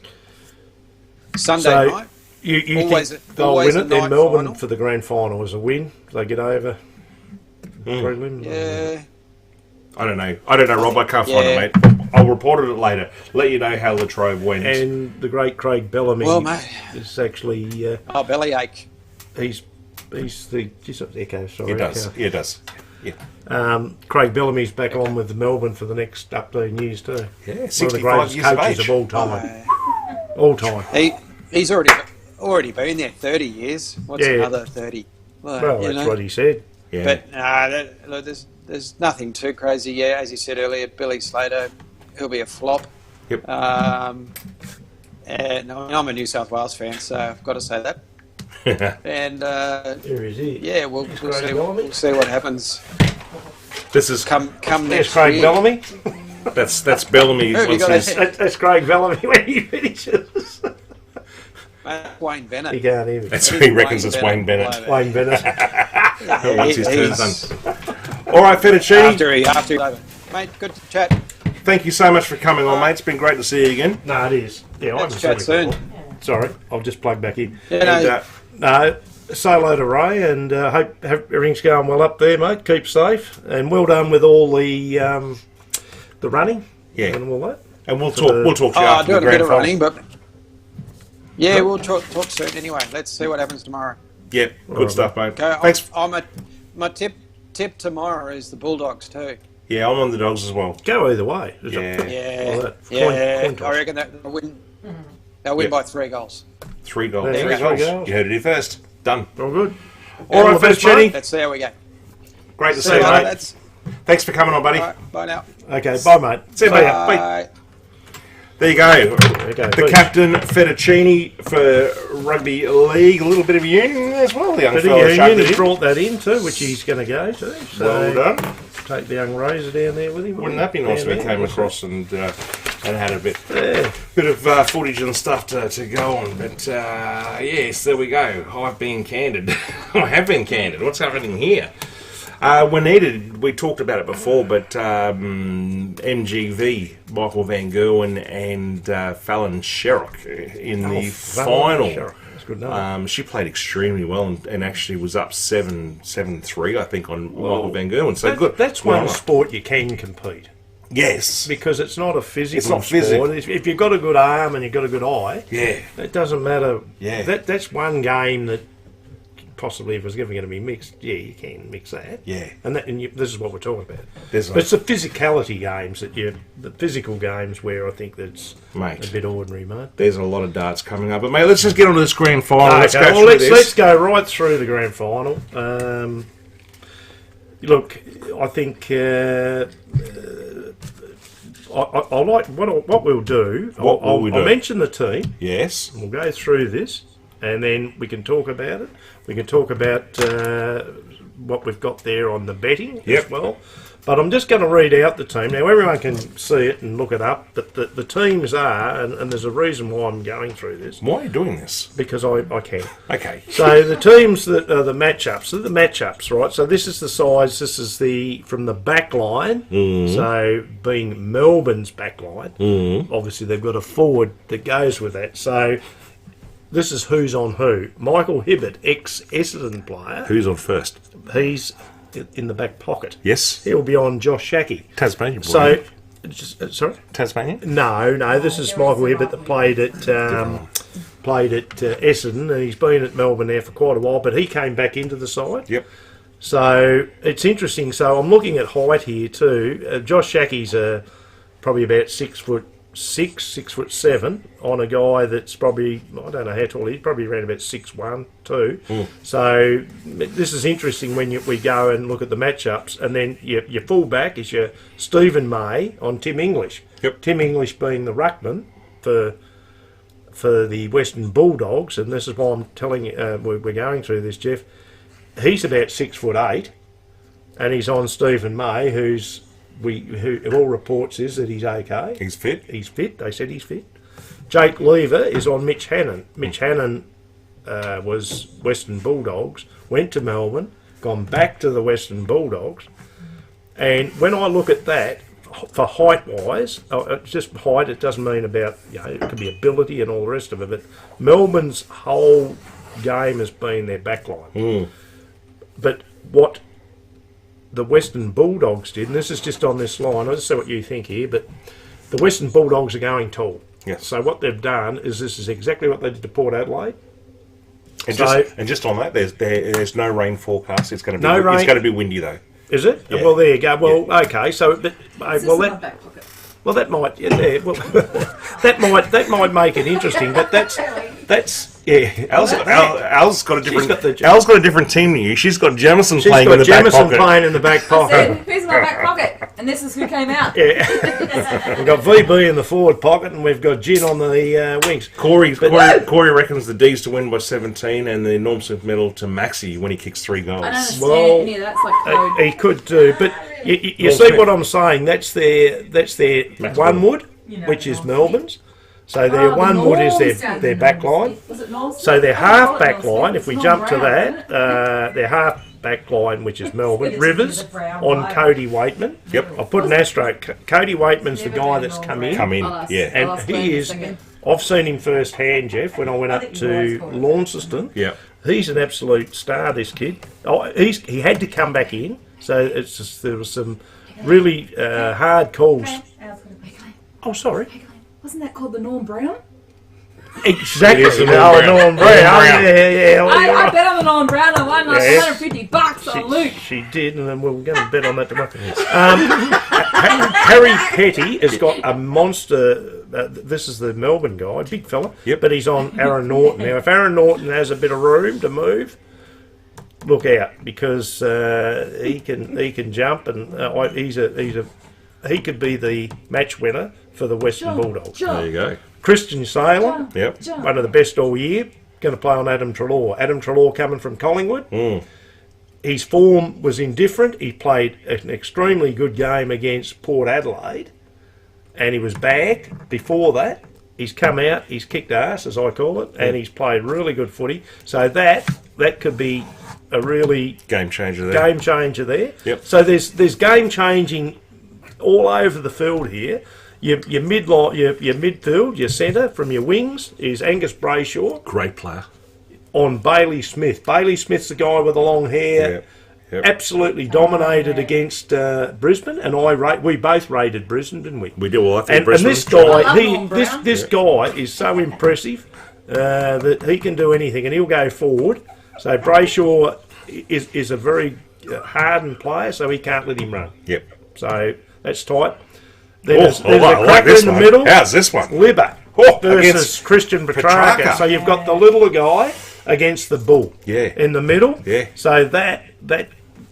Sunday So, night. You Always think a- they'll always win a it? Then night Melbourne final. for the grand final is a win. They get over prelims. Yeah. I don't know, Rob. I can't find Yeah. it, mate. I'll report it later. Let you know how Latrobe went. And the great Craig Bellamy Well, mate. is actually Oh, bellyache. he's the just echo. Sorry, It does. echo. Yeah, it does. Craig Bellamy's back on with the Melbourne for the next up to years too. Yeah, One of the 65 greatest years of coaches age. of all time. All time. He's already been there 30 years. What's Yeah. another 30? Well, that's what he said. Yeah. But look, there's nothing too crazy. Yeah, as you said earlier, Billy Slater, he'll be a flop. Yep. And I'm a New South Wales fan, so I've got to say that. And Here is he. yeah, we'll Craig Bellamy. see what happens. This is Come There's next Craig year. Bellamy. that's Bellamy. Who have you once got he's- there? That's Craig Bellamy when he finishes. Wayne Bennett. He can't hear me. That's who he reckons it's Wayne Bennett. Wayne Bennett. Once his turn's He's- done. All right, Fettuccine. after he's over. Mate, good to chat. Thank you so much for coming on, mate. It's been great to see you again. No, it is. Yeah, I haven't Let's chat seen him soon. before. Sorry, I'll just plug back in. Yeah, And, No, say hello to Ray and hope everything's going well up there, mate. Keep safe and well done with all the running. Yeah. And all that. and we'll talk to you Oh, after the doing a bit grand of final. running, but yeah, we'll talk soon anyway. Let's see what happens tomorrow. Yep, good stuff, mate. Okay, Thanks. My tip tomorrow is the Bulldogs too. Yeah, I'm on the Dogs as well. Go either way. There's Yeah. Yeah, Well, that- yeah. coin toss. I reckon that they'll win. They'll win Yep. by 3 goals. 3 goals. There you 3 go. goals. 3 goals. You heard it here first. Done. All good. All right, the best, Fettuccine. mate. Let's see how we go. Great to See see you you, later, mate. lads. Thanks for coming on, buddy. All right, bye now. Okay, bye, mate. See you, mate. Bye. Bye. There you go. Okay, The please. captain, Fettuccine, for Rugby League. A little bit of union as well. The young But the fella shoved union, it he in. brought that in too, which he's going to go to. So Well done. take the young Razor down there with him. Wouldn't that be nice if Down we there. came across and had a bit Yeah. of footage and stuff to go on? But yes, there we go. I've been candid. I have been candid. What's happening here? We needed. We talked about it before, but MGV, Michael Van Gerwen and Fallon Sherrock in the final. Sure. That's good enough. She played extremely well and actually was up 7-3, I think, on Michael Van Gerwen. So good. That's Good on one her. sport you can compete. Yes. Because it's not a physical It's not sport. physical. If you've got a good arm and you've got a good eye, Yeah. it doesn't matter. Yeah. That's one game that possibly, if it was ever going to be mixed, yeah, you can mix that. Yeah. And this is what we're talking about. There's But it's the physicality games the physical games where I think that's Mate. a bit ordinary, mate. There's a lot of darts coming up. But, mate, let's just get on to this grand final. Let's Okay, go well, through let's this. go right through the grand final. Look, I think I like what we'll do. What will we do? I'll mention the team. Yes. We'll go through this, and then we can talk about it. We can talk about what we've got there on the betting Yep. as well. But I'm just going to read out the team. Now, everyone can see it and look it up, but the teams are, and there's a reason why I'm going through this, Why are you doing this? because I can. Okay. So the teams that are the matchups, right? So this is the size, this is from the back line, so being Melbourne's back line. Obviously they've got a forward that goes with that. So this is who's on who. Michael Hibbert, ex-Essendon player, Who's on first? he's in the back pocket. Yes. He'll be on Josh Shackey. Tasmania boy. So, sorry? Tasmania? No, this is Michael Hibbert that played at Essendon, and he's been at Melbourne there for quite a while, but he came back into the side. Yep. So it's interesting. So I'm looking at height here too. Josh Shackey's probably about 6'6", 6'7", on a guy that's probably, I don't know how tall he is, probably around about 6'1", 2. So this is interesting when we go and look at the matchups, and then your fullback is your Stephen May on Tim English. Yep. Tim English being the ruckman for the Western Bulldogs, and this is why I'm telling you, we're going through this, Jeff. He's about 6'8", and he's on Stephen May, who all reports is that he's okay. He's fit. He's fit. They said he's fit. Jake Lever is on Mitch Hannon. Mitch Hannon was Western Bulldogs, went to Melbourne, gone back to the Western Bulldogs, and when I look at that, for height-wise, it's just height. It doesn't mean about, it could be ability and all the rest of it. But Melbourne's whole game has been their backline. But what the Western Bulldogs did, and this is just on this line, I'll just see what you think here, but the Western Bulldogs are going tall. Yes. So what they've done is this is exactly what they did to Port Adelaide. And, So- just on that, there's no rain forecast. It's going to be No rain. It's going to be windy though. Is it? Yeah. Well, there you go. Well, okay. So, but, It's well, just in my that back pocket. well, that might well, that might make it interesting. But that's yeah. Al's got a different. got the- Al's got a different team than you. She's got Jamison She's playing got in the back Jamison pocket. playing in the back I pocket. said, who's in my back pocket? And this is who came out. Yeah. We've got VB in the forward pocket, and we've got Gin on the wings. Corey reckons the D's to win by 17 and the Norm Smith medal to Maxi when he kicks 3 goals. I don't understand Well, any of that. It's like code. He could do, but you Well, see fair. what I'm saying? That's their Max Onewood, know, which is Norm Melbourne's. So their the Onewood is Norms their back line. Was it Norm Smith? So their I half call it back Norm line, Smith. if we It's jump Norm to Brown, that, isn't it? their half back line, which is Melbourne, It's Rivers the brown on line. Cody Waitman. Yep. I've put an asterisk. Cody Waitman's the Never guy been that's Norm come Brown. in. Come in, I'll ask- yeah. And I'll ask he Brandon is, second. I've seen him first hand, Jeff, when I went I up think to you always call it. Launceston. Yeah. He's an absolute star, this kid. Oh, he had to come back in, so it's just, there was some really hard calls. Oh, sorry. Wasn't that called the Norm Brown? Exactly. It is the No, Norm Brown. Norm Brown. Norm Brown. Yeah. I bet on the Norm Brown. I won like Yes. $150 on Luke. She did, and then we were going to bet on that tomorrow. Harry Petty has got a monster. This is the Melbourne guy, big fella. Yep. But he's on Aaron Norton now. If Aaron Norton has a bit of room to move, look out, because he can jump, and he could be the match winner for the Western Bulldogs. There you go. Christian Sailor, Yep. one of the best all year, going to play on Adam Treloar. Adam Treloar coming from Collingwood. His form was indifferent. He played an extremely good game against Port Adelaide, and he was bagged before that. He's come out, he's kicked ass, as I call it, and he's played really good footy. So that could be a really Game changer there. game changer there. Yep. So there's game changing all over the field here. Your midfield, your centre from your wings is Angus Brayshaw Great player. on Bailey Smith. Bailey Smith's the guy with the long hair. Yep. Absolutely dominated against Brisbane, and we both rated Brisbane, didn't we? We do. Well, I think And Brisbane. this I guy, love Norm Brown. this guy is so impressive that he can do anything, and he'll go forward. So Brayshaw is a very hardened player, so he can't let him run. Yep. So that's tight. Then Oh, there's I a like cracker this in the one. middle. How's this one? Libba Oh, versus against Christian Petrarca. Petrarca. So you've got the littler guy against the bull. Yeah. In the middle. Yeah. So that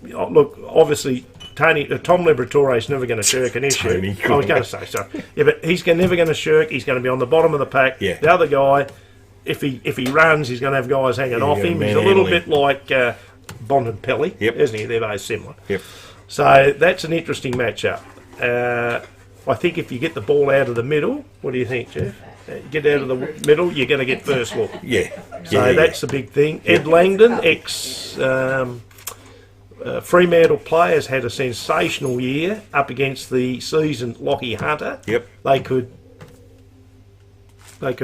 look, obviously Tom Liberatore is never going to shirk an issue. Tony, I was going to say so. Yeah, but he's never going to shirk. He's going to be on the bottom of the pack. Yeah. The other guy, if he runs, he's going to have guys hanging off him. He's a little bit like Bontempelli, Yep. isn't he? They're both similar. Yep. So that's an interesting matchup. I think if you get the ball out of the middle, what do you think, Jeff? Get out of the middle, you're going to get first look. Yeah. So that's the big thing. Ed Langdon, ex Fremantle player, has had a sensational year up against the seasoned Lockie Hunter. Yep. They could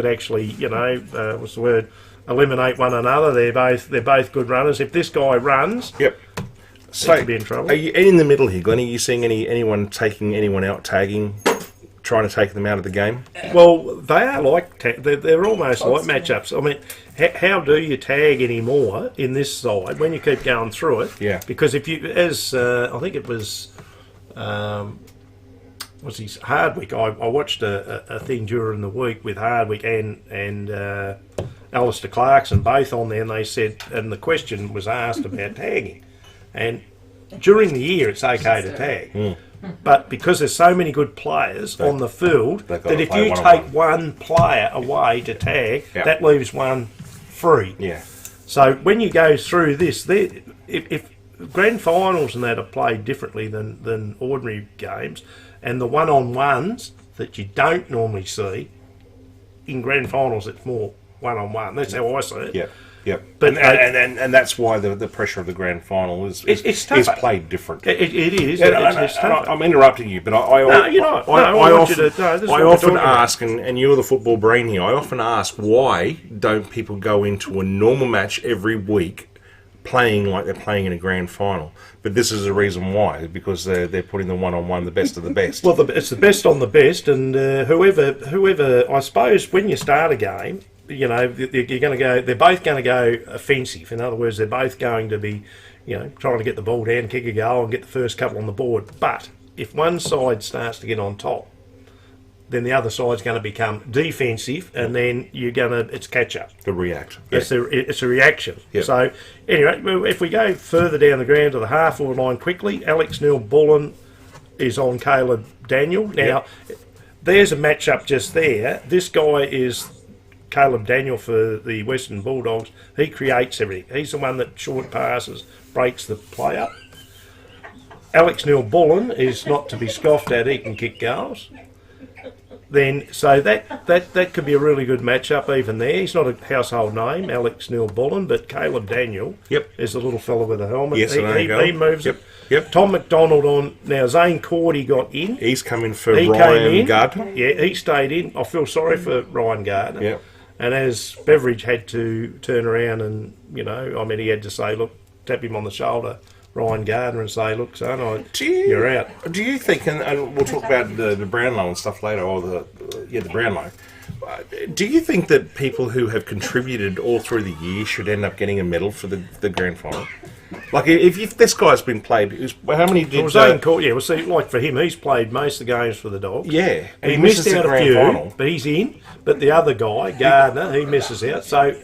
actually, what's the word? Eliminate one another. They're both good runners. If this guy runs, Yep. they could be in trouble. Are you in the middle here, Glenn? Are you seeing anyone taking anyone out, tagging, trying to take them out of the game? Well, they are like they're almost like matchups. I mean, how do you tag anymore in this side when you keep going through it? Yeah. Because if you, as I think it was, what's his Hardwick? I watched a thing during the week with Hardwick and Alistair Clarkson both on there, and they said, and the question was asked about tagging, and during the year it's okay to tag. But because there's so many good players on the field, they've got that to if play you one-on-one. take one player away to tag, Yeah. that leaves one free. Yeah. So when you go through this, if grand finals and that are played differently than ordinary games, and the one-on-ones that you don't normally see, in grand finals it's more one-on-one. That's how I see it. Yep. Yep. But and that's why the pressure of the grand final is tough. played different. It is. Yeah, It's tough. I'm interrupting you, but I often ask, and you're the football brain here, I often ask, why don't people go into a normal match every week playing like they're playing in a grand final? But this is the reason why, because they're putting the one-on-one, the best of the best. Well, it's the best on the best, and whoever, I suppose, when you start a game, you're going to go. They're both going to go offensive. In other words, they're both going to be trying to get the ball down, kick a goal, and get the first couple on the board. But if one side starts to get on top, then the other side's going to become defensive, and then it's catch up. To react. It's a reaction. Yep. So anyway, if we go further down the ground to the half-forward line quickly, Alex Neil-Bullen is on Caleb Daniel. Now, there's a match-up just there. This guy is Caleb Daniel for the Western Bulldogs. He creates everything. He's the one that short passes, breaks the play up. Alex Neil-Bullen is not to be scoffed at. He can kick goals. So that could be a really good matchup even there. He's not a household name, Alex Neil-Bullen, but Caleb Daniel is the little fella with the helmet. Yes, he moves it. Yep. Tom McDonald on. Now, Zane Cordy got in. He's come in for Ryan Gardner. Yeah, he stayed in. I feel sorry for Ryan Gardner. Yep. And as Beveridge had to turn around and, he had to say, look, tap him on the shoulder, Ryan Gardner, and say, look, son, you're out. Do you think, and we'll talk about the Brownlow and stuff later, or the Brownlow, do you think that people who have contributed all through the year should end up getting a medal for the grand final? Like, if this guy's been played, how many did... like for him, he's played most of the games for the Dogs. Yeah. And he missed out a few, final. But he's in. But the other guy, Gardner, he misses out. So,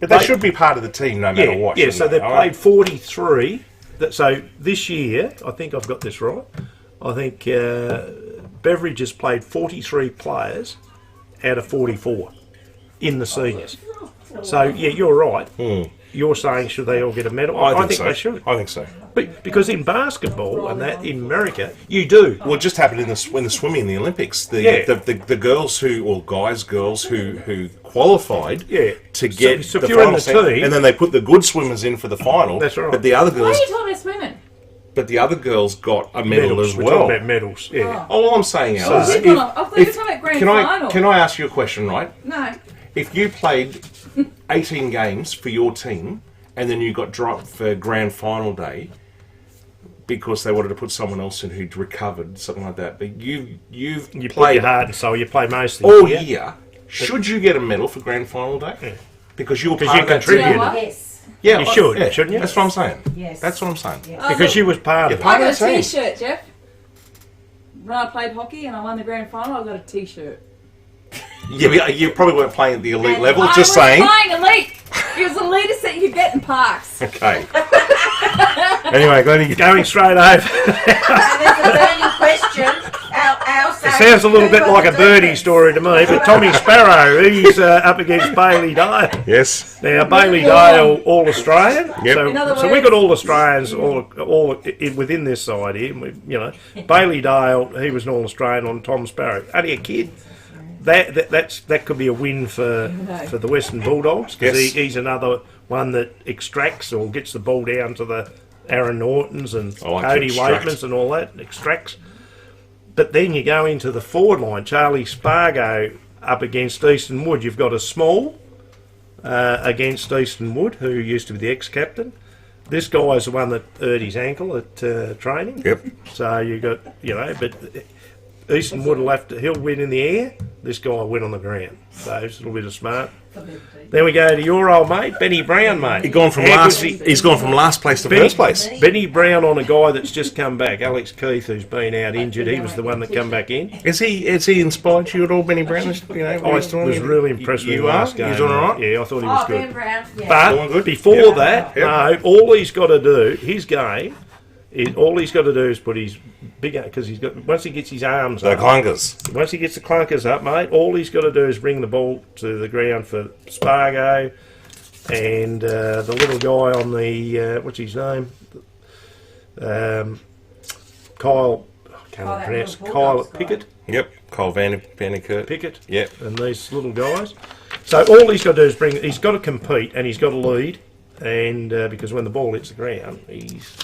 but they should be part of the team no matter what. Yeah, so they've played 43... So this year, I think I've got this right, I think Beveridge has played 43 players out of 44 in the seniors. So, yeah, you're right. You're saying should they all get a medal? I think so. They should. I think so. Because in basketball and that, in America, you do. Well, it just happened in the swimming in the Olympics. The girls girls who qualified to get so the if you're in final the team, and then they put the good swimmers in for the final. That's right. But the other Why girls, are you talking about swimming? but the other girls got a medal as We're well. talking about medals, yeah. All I'm saying, Alice, I thought you were talking about grand final. can I ask you a question, right? No. If you played 18 games for your team and then you got dropped for grand final day because they wanted to put someone else in who'd recovered, something like that, but you You played play your heart and soul. You play most of the all year. year, should you get a medal for grand final day? Yeah. Because you were Because part you of that contributed. team. You know what? Yes. Yeah, You should, yeah, shouldn't you? That's what I'm saying. Yes. That's what I'm saying. Because you was part of it. part I of got the a team. T-shirt, Jeff. When I played hockey and I won the grand final, I got a T-shirt. Yeah, you probably weren't playing at the elite level, I just was saying. playing elite. It was the elitest that you could get in parks. Okay. Anyway, Going straight over. And there's a burning question. It sounds a little bit like a birdie story to me, but Tommy Sparrow, he's up against Bailey Dale. Yes. Now, Bailey Dale, All-Australian. Yep. In other So we words- got All-Australians all within this side here. Bailey Dale, he was an All-Australian on Tom Sparrow. Only a kid. That could be a win for the Western Bulldogs, because Yes. he's another one that extracts or gets the ball down to the Aaron Nortons and I like to Cody extract. Waitmans and all that, extracts. But then you go into the forward line, Charlie Spargo up against Easton Wood. You've got a small against Easton Wood, who used to be the ex-captain. This guy's the one that hurt his ankle at training. Yep. So you got, but Easton Wood he'll win in the air. This guy will win on the ground. So it's a little bit of smart. Then we go to your old mate, Benny Brown, mate. He's gone from last place to first place. Benny Brown on a guy that's just come back, Alex Keith, who's been out injured. He was the one that come back in. Has he inspired you at all, Benny Brown? I was really impressed with him last game. He's all right? Yeah, I thought he was Ben good. Brown. Yeah. But Going good? before that, Yep. no, all he's got to do, his game, all he's got to do is put his big, because once he gets his arms The up, clunkers. once he gets the clunkers up, mate, all he's got to do is bring the ball to the ground for Spargo and the little guy on the, what's his name? Kyle, I can't pronounce, Kyle Pickett. Yep. Kyle Vanderkert. Pickett. Yep. And these little guys. So all he's got to do is he's got to compete and he's got to lead, and because when the ball hits the ground, he's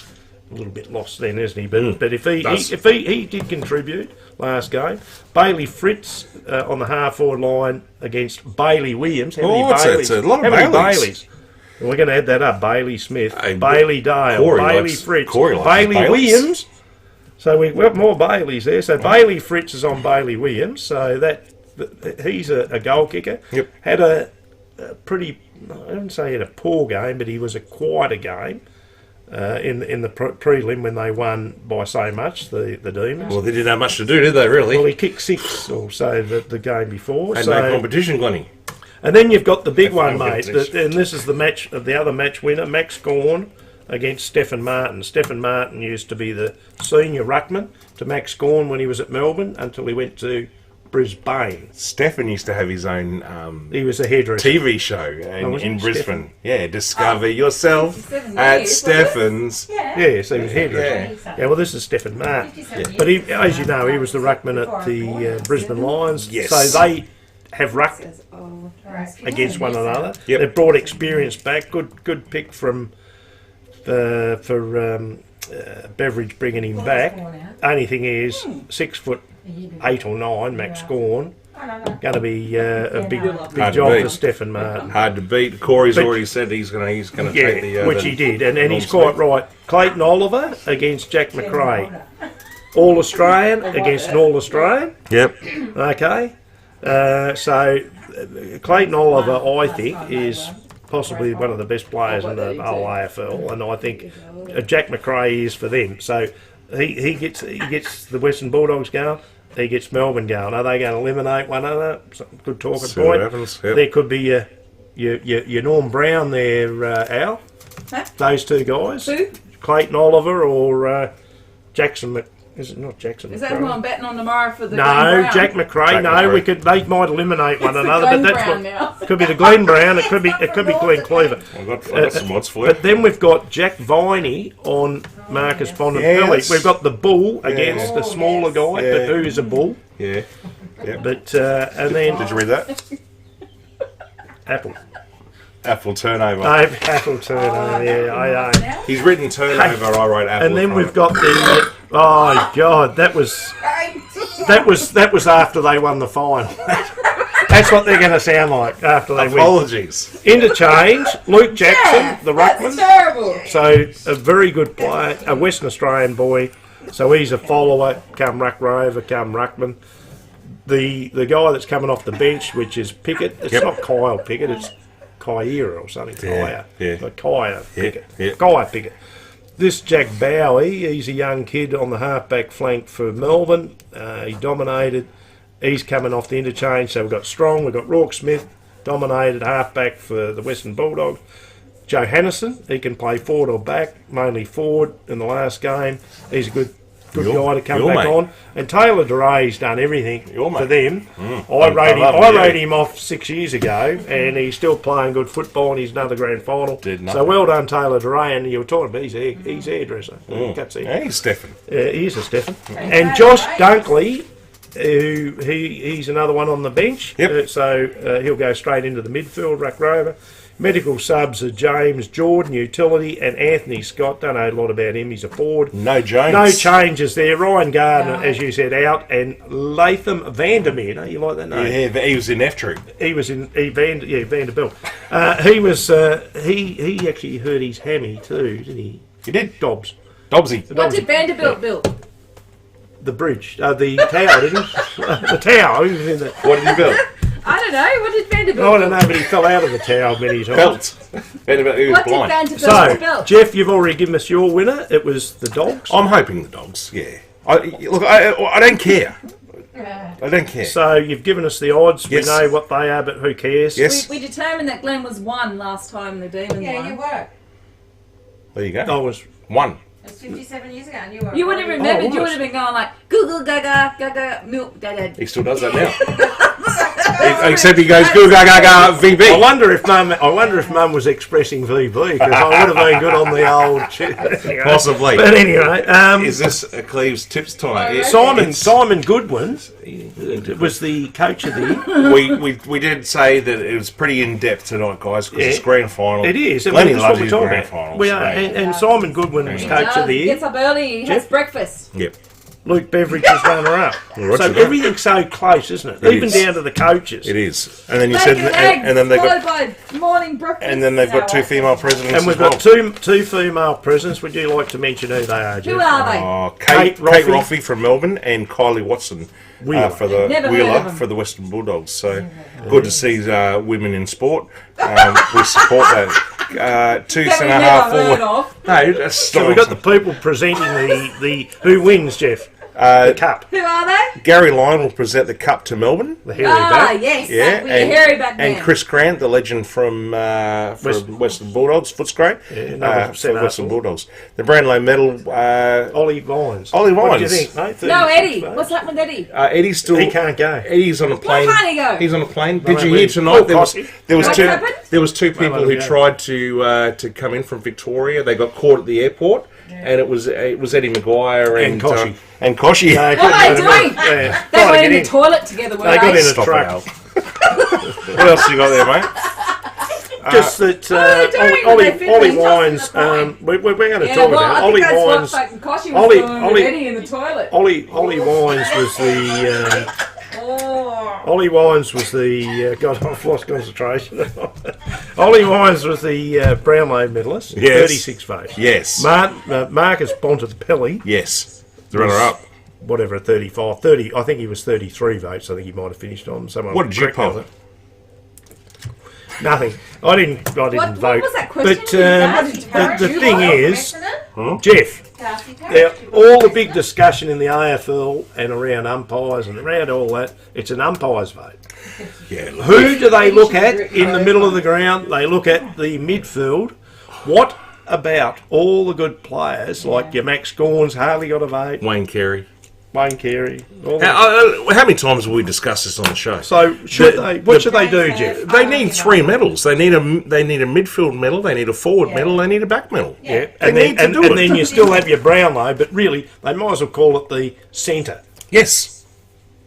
a little bit lost then, isn't he? But if he did contribute last game, Bailey Fritz on the half forward line against Bailey Williams. How many Baileys? it's a lot of How many Baileys. Baileys? And we're going to add that up. Bailey Smith, Hey, Bailey Dale, Corey Bailey likes- Fritz, Corey likes Bailey Baileys. Williams. So we've got more Baileys there. So Bailey Fritz is on Bailey Williams. So he's a goal kicker. Yep. Had a pretty, I wouldn't say he had a poor game, but he was quite a game in the prelim when they won by so much, the Demons. Well, they didn't have much to do, did they, really? Well, he kicked 6 or so the game before. And so, no competition, Glennie. and then you've got the big They one, found mate. competition. And this is the other match winner, Max Gawn against Stephen Martin. Stephen Martin used to be the senior ruckman to Max Gawn when he was at Melbourne until he went to Brisbane. Stefan used to have his own He was a hairdresser. TV show was in it? Brisbane. Stefan? Yeah, Discover Yourself 57 at years, Stefan's. Yes, he was a hairdresser. Yeah, well, this is Stephen Martin. But he, as you know, he was the ruckman at the Brisbane Lions. Yes. So they have rucked against one another. Yep. They've brought experience back. Good pick from Beveridge bringing him back. Only thing is, 6'8" or 9", Max Gawn. Going to be a big Hard to job beat. for Stephen Martin. Hard to beat. Corey's But- already said he's going to Yeah, take the which the he did, and he's Norm quite right. Clayton Oliver against Jack McRae. All Australian against an All Australian. Yep. Okay, so Clayton Oliver, I think, is possibly one of the best players in the whole AFL, and I think Jack McRae is for them. So he gets the Western Bulldogs going. He gets Melbourne going. Are they going to eliminate one another? Good talking See what point. happens, yep. There could be your Norm Brown there, Al. Huh? Those two guys, Who? Clayton Oliver or Jackson. Is it not Jackson? Is that who McRae? I'm betting on tomorrow for the No, Glenn Brown? Jack McRae. Jack No, McRae. they might eliminate one It's the another, Glenn but that's Brown what now. could be the Glenn Brown. It could be Glenn Cleaver. I've got some odds for you. But then we've got Jack Viney on Marcus Bontempelli. Yes. We've got the bull against the smaller guy, Yeah. but who is a bull? Yeah. Yeah. But and then Did you read that? Apple. Apple turnover. Apple turnover. Yeah, I. He's written turnover. I wrote Apple. And then in we've front got the. Oh God, that was after they won the final. That's what they're going to sound like after they of it. win. Apologies. Interchange. Luke Jackson, the That's ruckman. terrible. So a very good player, a Western Australian boy. So he's a follower, come ruck rover, come ruckman. The guy that's coming off the bench, which is Pickett. It's Yep. not Kyle Pickett. It's Kyra or something. Yeah, Kaya. yeah. But Kaya Pickett. yeah. Kaya Pickett. This Jack Bowie, he's a young kid on the halfback flank for Melbourne. He dominated. He's coming off the interchange. So we've got Strong, we've got Rourke Smith, dominated halfback for the Western Bulldogs. Joe Hannison, he can play forward or back, mainly forward in the last game. He's a good guy to come your back mate. on. And Taylor DeRay's done everything Your for mate. them. I rate love him, him off 6 years ago, and he's still playing good football, and he's another grand final. Did So nothing. well done, Taylor DeRay, and you were talking about he's hairdresser. Cuts hair. Hey, Stefan. He is a Stefan. And Josh Dunkley, who he's another one on the bench. Yep. So he'll go straight into the midfield, ruck rover. Medical subs are James Jordan, utility, and Anthony Scott. Don't know a lot about him. He's a forward. No Jones. No changes there. Ryan Gardner, as you said, out, and Latham Vandermeer. You like that name? Yeah, he was in F Troop. He was in Vanderbilt. He was he actually hurt his hammy too, didn't he? He did. Dobbs. Dobsy. What did Vanderbilt build? The bridge, the tower, didn't he? The tower. He was in the, What did he build? I don't know. What did Vanderbilt I don't know, but he fell out of the tower many times. Belt. He was What did blind. Vanderbilt So, build? Jeff, you've already given us your winner. It was the Dogs. I'm hoping the Dogs. Yeah. I don't care. I don't care. So you've given us the odds. Yes. We know what they are, but who cares? Yes. We determined that Glenn was 1 last time the Demons Yeah, won. you were. There you go. I was. One. It's 57 years ago and you were. You would have remembered. Oh, You was. would have been going like Google Gaga Gaga milk Gaga. He still does that now. Except he goes goo ga ga ga I VB. wonder if Mum was expressing VB, because I would have been good on the old shit. Anyway. Possibly. But anyway, Is this a Cleves tips time? Simon Goodwin was the coach of the year. We did say that it was pretty in depth tonight, guys, because Yeah. it's grand final. It is. And Lenny that's loves what we're his talking grand about. finals. We are, and Simon Goodwin was coach of the year. Gets up early. He has Jeff? breakfast. Yep. Luke Beveridge was runner-up. Roger So that. everything's so close, isn't it? It Even is. down to the coaches. It is. And then you Bacon said, and eggs, and then they've followed got, by morning breakfast. and then they've got two female presidents. And we've as got well. two female presidents. Would you like to mention who they are, Jeff? Who are they? Oh, Kate Kate Roffey. Roffey from Melbourne and Kylie Watson Wheeler. for the Never heard of Wheeler them. for the Western Bulldogs. So good to see women in sport. We support that. two That we centre never half heard forward. of. No, that's So we've got the people presenting the who wins, Jeff? The cup. Who are they? Gary Lyon will present the cup to Melbourne. The hairy Ah, bat. yes. Yeah, We're hairy back and then. Chris Grant, the legend from Western Bulldogs, Footscray, another for centre Western half. Bulldogs. The Brownlow medal, Ollie Vines. Ollie What do you Vines. think, mate? No, 36 Eddie. votes. What's happened with Eddie? Eddie's still. He can't go. Eddie's on a plane. can't he go? He's on a plane. They Did you won't hear leave. tonight? Oh, Cossey. There was What two. happened? There was two people let who him go. tried to come in from Victoria. They got caught at the airport, and it was Eddie Maguire And Cossey. and Koshy. No, What are they doing? Yeah. They Trying to went get in the in. toilet together, were They got in a Stop it, truck. Al. What else you got there, mate? Just that are they doing when Ollie they film these Wines, tossing the plane? we're going to Yeah, talk well, about I Ollie think that's Wines. what fucking Koshy was Ollie- doing Ollie- with Eddie in the toilet. Ollie Wines was the Oh. Ollie Wines was the God. I've lost concentration. Ollie Wines was the Brownlow medalist. Yes. 36 votes. Yes. Marcus Bontempelli, Yes. The runner-up. whatever, 35, 30. I think he was 33 votes. I think he might have finished on. Someone What did you correct me on poll? it. Nothing. I didn't vote. What was that question? But Exactly. the thing is, Jeff. All the big discussion in the AFL and around umpires and around all that, it's an umpire's vote. Yeah. Who do they look at in the middle of the ground? They look at the midfield. What about all the good players like your Max Gorns hardly got a vote, Wayne Carey. Wayne Carey. All the- How many times have we discussed this on the show? So what should they do, Jeff? They need three medals. They need a midfield medal. They need a forward medal. They need a back medal. Yeah, They need to do it. and then you still have your Brownlow, but really they might as well call it the centre. Yes.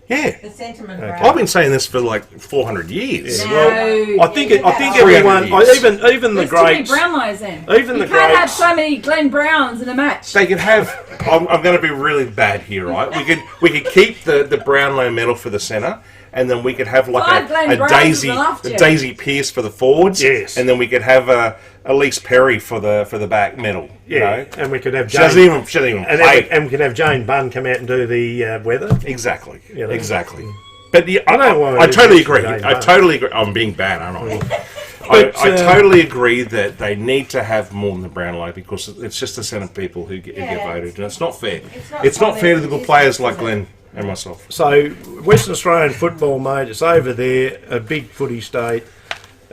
Yeah. The sentiment. I've been saying this for like 400 years. No, Well, I think yeah, everyone, 300 years. even the There's too many greats, Brownlows then. even You the can't have greats. so many Glenn Browns in a match. They could have. I'm going to be really bad here, right? We could keep the Brownlow medal for the centre, and then we could have like Five Glenn a Browns Daisy is enough, Jeff. Daisy Pearce for the forwards. Yes. And then we could have a Elise Perry for the back medal. You Yeah, know? and we could have She doesn't Jane, even and play. then we can have Jane Bunn come out and do the weather. Exactly. You know. Exactly. But the, I don't want I to totally do agree. Jane I Bunn. totally agree. I'm being bad, aren't I? But, I totally agree that they need to have more than the Brownlow because it's just the centre people who get voted, and it's not fair. It's not fair to the good players like Glenn and myself. So Western Australian football, mate, it's over there, a big footy state.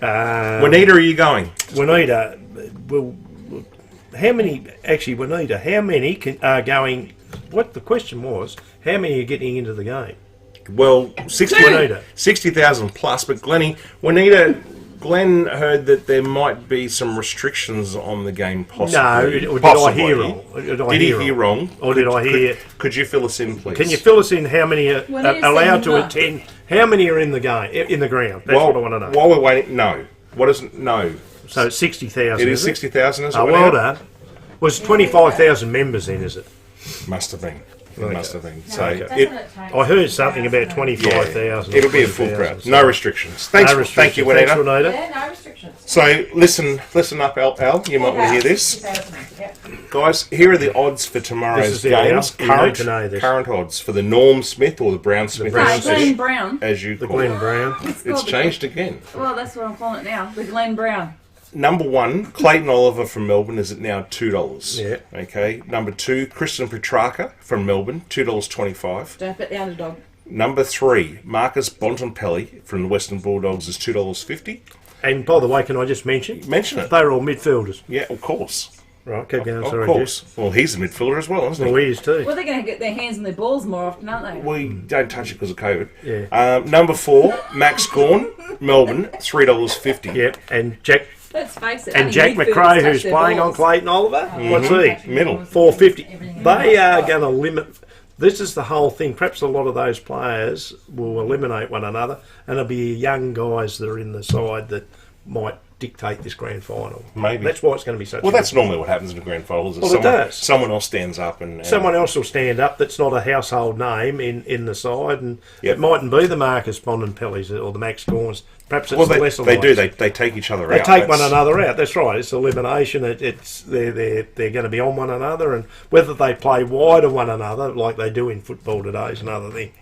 Juanita, are you going? Juanita, well, how many? Actually, Juanita, how many are going? What the question was? How many are getting into the game? Well, 60,000 plus, but Glenn heard that there might be some restrictions on the game possibly. No, or did I hear wrong? Did he hear wrong? Or did I hear? Could you fill us in, please? Can you fill us in? How many are Well, you allowed said to no. attend? How many are in the game? In the ground? That's what I want to know. While we're waiting, no. What is no? So it's 60,000. It is 60,000, is it? Oh, well done. Was 25,000 members then? Is it? Must have been. It must have been. So Okay. Doesn't it, it take I heard something about 25,000. it'll be a full 20,000, crowd. so- No restrictions. Thanks. No Thank you, restrictions. Thanks, Juanita. Juanita. Yeah, no restrictions. So listen up, Al. You might want to hear this. 60,000, yeah. Guys, here are the odds for tomorrow's This is it, games. Al. You need to know this. Current odds for the Norm Smith or the Brown Smith, Brown No, as, Glenn Brown. as you The call Glenn it. Brown. It's changed again. Well, that's what I'm calling it now. The Glenn Brown. Number one, Clayton Oliver from Melbourne is at now $2. Yeah. Okay. Number two, Kristen Petrarca from Melbourne, $2.25. Don't bet the underdog. Number three, Marcus Bontempelli from the Western Bulldogs is $2.50. And by the way, can I just mention? Mention it. They're all midfielders. Yeah, of course. Right, keep going. Of Sorry, course. Well, he's a midfielder as well, isn't Jeff. he? Well, he is too. Well, they're going to get their hands on their balls more often, aren't they? We don't touch it because of COVID. Yeah. Number four, Max Gorn, Melbourne, $3.50. Yep, and Jack Let's face it. and only Jack midfielders McRae, touch who's their playing on balls. Clayton Oliver. What's he? Middle. 450. They are going to limit. This is the whole thing. Perhaps a lot of those players will eliminate one another, and there'll be young guys that are in the side that might dictate this grand final. Maybe. That's why it's going to be such. Well, a that's normally what happens in the grand finals. Well, it does. Someone else stands up and someone else will stand up that's not a household name in the side, and Yep. it mightn't be the Marcus Bontempellis or the Max Gorns. Perhaps it's Well, the lesser they do. ones. They take each other They out. take one That's- another out. That's right. It's elimination. They're going to be on one another, and whether they play wide of one another like they do in football today is another thing.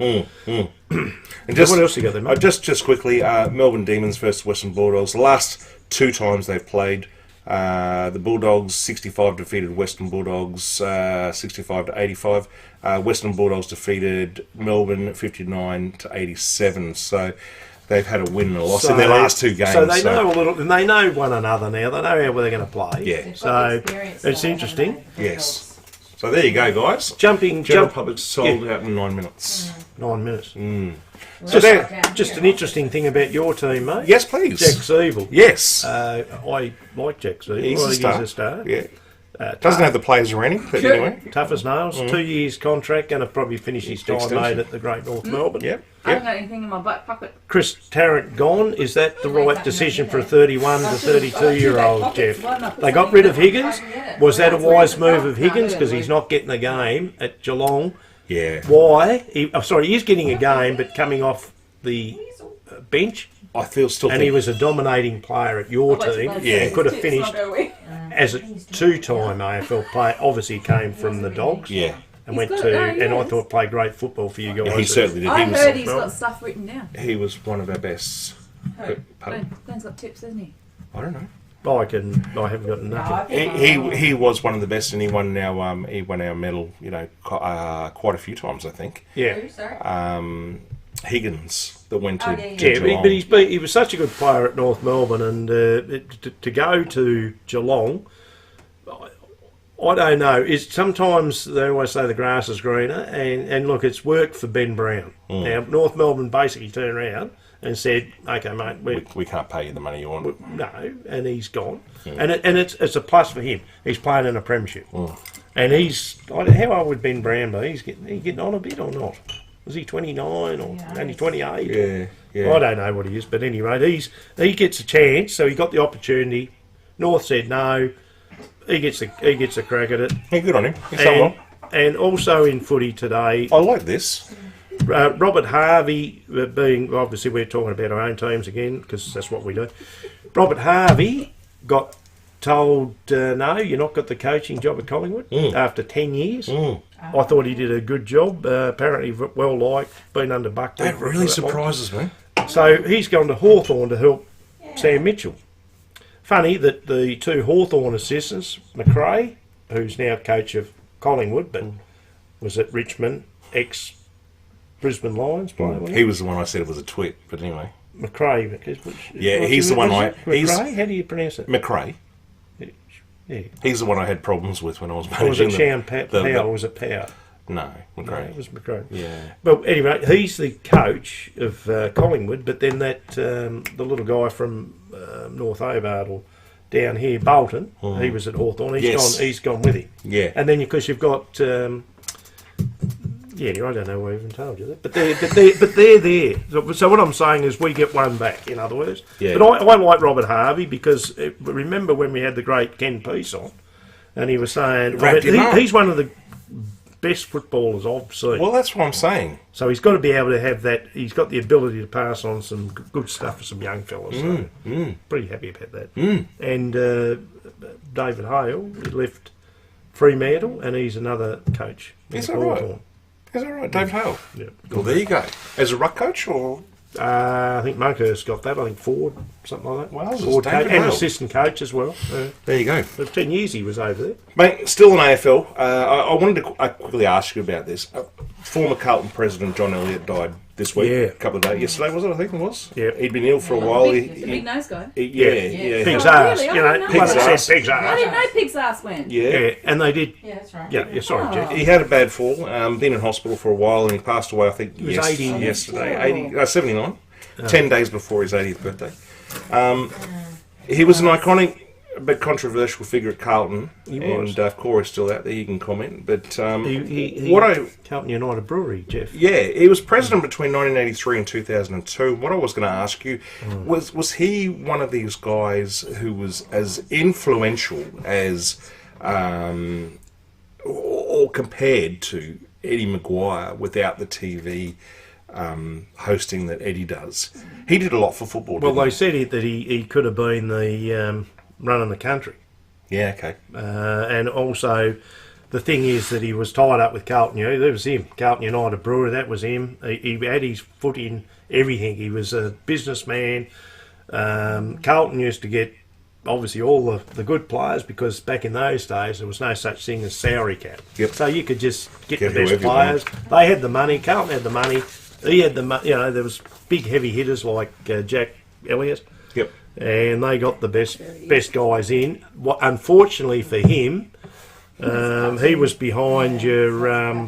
And just, what else you got there, mate? Just quickly, Melbourne Demons versus Western Bulldogs. The last two times they've played, The Bulldogs 65 defeated Western Bulldogs 65-85. Western Bulldogs defeated Melbourne 59-87. So they've had a win and a loss in their last two games. So they know a little, and they know one another now. They know how they're going to play. Yeah. So it's interesting. Yes. So there you go, guys. General Public sold out in 9 minutes. 9 minutes. So Just an interesting thing about your team, mate. yes, please. Jack Siebel. Yes. I like Jack Siebel. He's a star. He's a star. Yeah. Doesn't have the players around him, but anyway. Tough as nails. 2 years contract, going to probably finish his time, mate, at the Great North Melbourne. Yep. I haven't got anything in my back pocket. Chris Tarrant gone. Is that the right decision for a 31 to 32-year-old, Jeff? They got rid of Higgins. Was that a wise move of Higgins? Because he's not getting a game at Geelong. Yeah. Why? He is getting a game, but coming off the bench. I feel still. And he was a dominating player at your team. Yeah. He could have finished as a two-time AFL player. Obviously, came from the Dogs. Yeah. And went to, and I thought played great football for you guys. Yeah, he certainly did. I heard he's got stuff written down. He was one of our best. Glenn's got tips, hasn't he? I don't know. I haven't got nothing. He was one of the best, and he won our medal. You know, quite a few times, I think. Yeah. Who, sorry? Higgins that went to Yeah, but he was such a good player at North Melbourne, and to go to Geelong, I don't know. Sometimes they always say the grass is greener, and look, it's worked for Ben Brown. Now North Melbourne basically turned around and said, "Okay, mate, we can't pay you the money you want." No, and he's gone, and it's a plus for him. He's playing in a premiership, and how old would Ben Brown be? He's getting on a bit or not? Was he 29 or only 28? Yeah. I don't know what he is, but anyway, he gets a chance, so he got the opportunity. North said no. He gets a crack at it. Yeah, good on him. He's done well. And also in footy today, I like this. Robert Harvey, being obviously we're talking about our own teams again because that's what we do. Robert Harvey got told, no, you're not got the coaching job at Collingwood after 10 years. I thought he did a good job. Apparently well liked, been under Buckley. That really surprises me. So he's gone to Hawthorn to help Sam Mitchell. Funny that the two Hawthorn assistants, McRae, who's now coach of Collingwood, but was at Richmond, ex-Brisbane Lions player. He was the one I said it was a twit, but anyway. McRae. He's the one McRae? How do you pronounce it? McRae. Yeah. He's the one I had problems with when I was Or was managing. it Sham Power or was it Power? No, McRae. No, it was McRae. Yeah. Well, anyway, he's the coach of Collingwood, but then the little guy from North Hobart or down here, Bolton, he was at Hawthorn. He's gone with him. Yeah. And then because you've got, I don't know why I even told you that, but they're there. So what I'm saying is we get one back. In other words, Yeah. But I like Robert Harvey because remember when we had the great Ken Peace on, and he was saying he's one of the best footballers I've seen. Well, that's what I'm saying. So he's got to be able to have that. He's got the ability to pass on some good stuff for some young fellas. So pretty happy about that. And David Hale, he left Fremantle, and he's another coach. Is that right? Is that right, David Hale? Yeah. Well, there you go. As a ruck coach, or I think Monkhurst got that. I think Ford, something like that. Wow, Ford David coach, and Hale. assistant coach as well. there you go. For 10 years he was over there. Mate, still in AFL. I wanted to quickly ask you about this. Former Carlton president John Elliott died this week. Yeah. A couple of days. Yesterday, was it? I think it was. Yeah. He'd been ill for a while. He's a big nose guy. Yeah. Pig's Oh, ass. really? I You know, didn't know like I that. said, pig's I ass. didn't know Pig's ass went. Yeah, and they did. Yeah, that's right. Yeah, sorry, Jeff. He had a bad fall. Been in hospital for a while, and he passed away. I think was 80 yesterday. 79. 10 days before his 80th birthday. He was an iconic but controversial figure at Carlton. He was. And Corey's still out there. You can comment. But He what I Carlton United Brewery, Jeff. Yeah, he was president between 1983 and 2002. What I was going to ask you was he one of these guys who was as influential as, or compared to Eddie Maguire without the TV hosting that Eddie does? He did a lot for football. Well, didn't they said that he could have been the running the country. Yeah, okay. And also, the thing is that he was tied up with Carlton United. That was him. Carlton United Brewery, that was him. He had his foot in everything. He was a businessman. Carlton used to get obviously all the good players, because back in those days there was no such thing as salary cap. Yep. So you could just get the whoever best you players. They had the money. Carlton had the money. He had the money. You know, there was big heavy hitters like Jack Elliott. Yep. And they got the best guys in. Unfortunately for him, he was behind your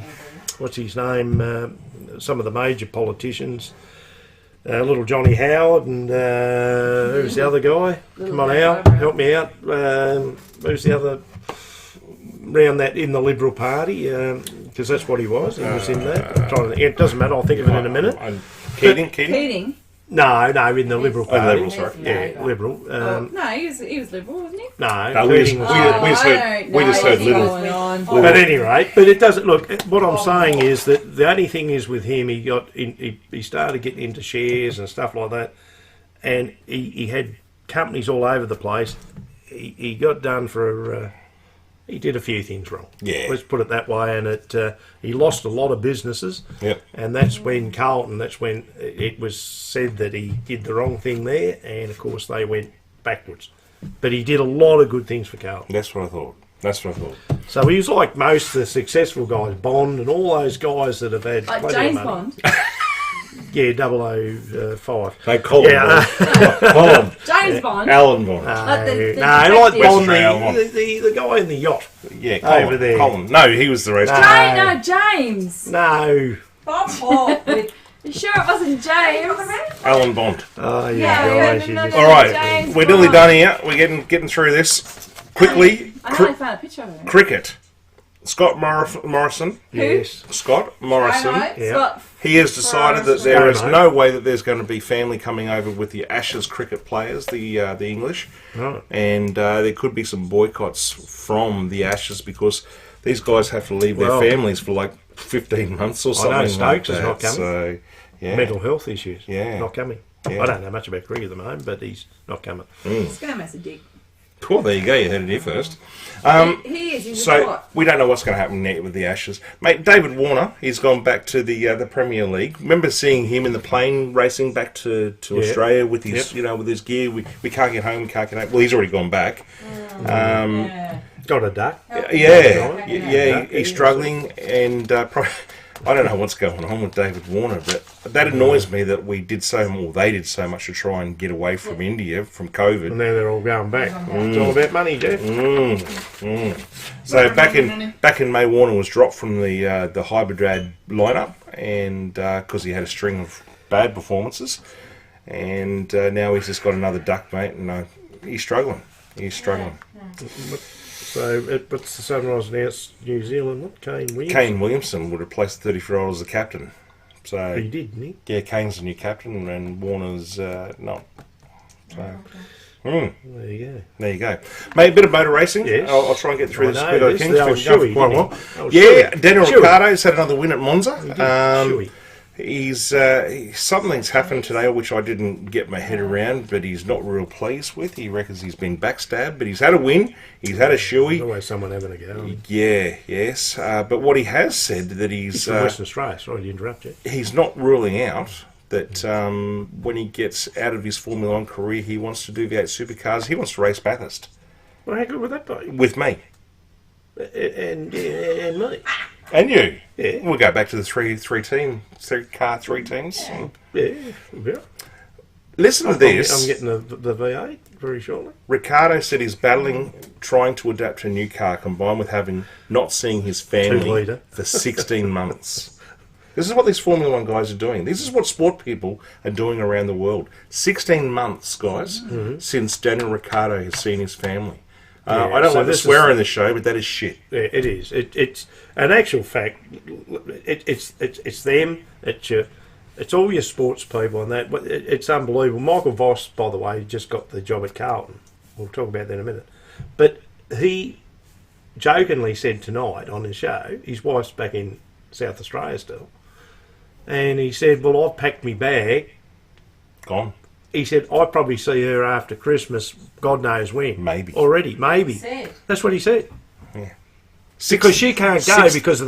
what's his name? Some of the major politicians. Little Johnny Howard and who's the other guy? Come on out, help me out. Who's the other round that in the Liberal Party? Because that's what he was. He was in that. It doesn't matter. I'll think of it in a minute. Keating? Keating? No, in the Liberal Party. Liberal, sorry. Yeah, Liberal. No, he was Liberal, wasn't he? No, we Keating just heard Liberal. But at any rate, but it doesn't look. What I'm saying is that the only thing is with him, he started getting into shares and stuff like that, and he had companies all over the place. He got done for. He did a few things wrong. Yeah. Let's put it that way, and he lost a lot of businesses. Yep. And that's when Carlton. That's when it was said that he did the wrong thing there, and of course they went backwards. But he did a lot of good things for Carlton. That's what I thought. So he was like most of the successful guys, Bond and all those guys that have had Like plenty James of money. Bond. Yeah, 005. They call him Bond. James Bond. Alan Bond. Like the like detective. Bond, Australian the guy in the yacht. Yeah, Over there. Colin. No, he was the rest. No. James. No. Bob Hawke with You sure it wasn't James? Alan Bond. Oh, Yeah, guys, no, you no, just- no. All right, James we're nearly Bond. done here. We're getting through this quickly. I know I found a picture of him. Cricket. Scott Morrison. Yes. Scott Morrison. Right. Yeah. Scott. He has decided that there is Sky, mate. no way that there's going to be family coming over with the Ashes cricket players, the English, Right. and there could be some boycotts from the Ashes because these guys have to leave Well, their families for like 15 months or something Stokes like is that. not coming. So, yeah. Mental health issues. Yeah. Not coming. Yeah. I don't know much about cricket at the moment, but he's not coming. He's going to mess a dick. Cool, there you go. You heard it here first. He is. He's a So spot. we don't know what's going to happen next with the Ashes, mate. David Warner, he's gone back to the Premier League. Remember seeing him in the plane racing back to Yeah. Australia with his Yep. with his gear. We can't get home. Well, he's already gone back. yeah. Got a duck. Yeah, he's struggling, and I don't know what's going on with David Warner, but that annoys me that they did so much to try and get away from India from And COVID. now they're all going back. It's all about money, Jeff. So back in May, Warner was dropped from the Hyderabad lineup, and because he had a string of bad performances, and now he's just got another duck, mate, and he's struggling. So, what's the Sunrise announced? New Zealand, what? Kane Williams? Kane Williamson would replace the 34-year-old as the captain. So He did, didn't he? yeah, Kane's the new captain, and Warner's not. So. There you There you go. Mate, a bit of motor racing. Yes. I'll try and get through I this know, bit. I this think is the old it's been going shoey, for quite a didn't while. he? Old Yeah, shoey. Daniel Shoey. Ricciardo's had another win at Monza. Shoey. He's something's happened today which I didn't get my head around, but he's not real pleased with. He reckons he's been backstabbed, but he's had a win. He's had a There's shoey. always someone having a go. Yeah, yes. But what he has said that He's from Western Australia. Sorry to interrupt you. he's not ruling out that when he gets out of his Formula 1 career, he wants to do V8 supercars. He wants to race Bathurst Well, how good would that be? with me. And me. And you. Yeah. We'll go back to the three teams. Yeah. Listen to I'm this. getting the V8 very shortly. Ricardo said he's battling, trying to adapt to a new car, combined with having not seeing his family 2-litre. for 16 months. This is what these Formula 1 guys are doing. This is what sport people are doing around the world. 16 months, guys, since Daniel Ricciardo has seen his family. Yeah, I don't so like to this swear is- on the show, but that is shit. Yeah, it is. It's an actual fact. It's them. It's all your sports people and that. It's unbelievable. Michael Voss, by the way, just got the job at Carlton. We'll talk about that in a minute. But he jokingly said tonight on his show, his wife's back in South Australia still, and he said, "Well, I've packed my bag." Gone. He said, "I probably see her after Christmas. God knows when. Maybe. Already. Maybe." Said. That's what he said. Yeah. Because she can't go Six- because of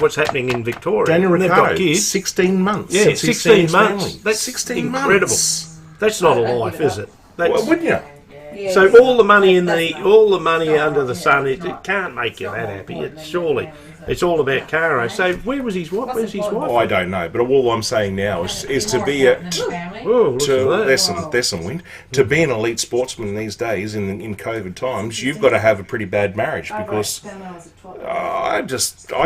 what's happening in Victoria. Daniel And they've got Ricciardo, kids. 16 months. Yeah, since he's seen 16 his months. family. That's 16 incredible. months. That's not a life, is it? That's, Well, wouldn't you? Yeah. So all the money That's under the sun, it can't make you that happy. It's all about Caro. So where's his wife? Oh, I don't know, but all I'm saying now is to be there's some wind. To be an elite sportsman these days in COVID times, you've got to have a pretty bad marriage because I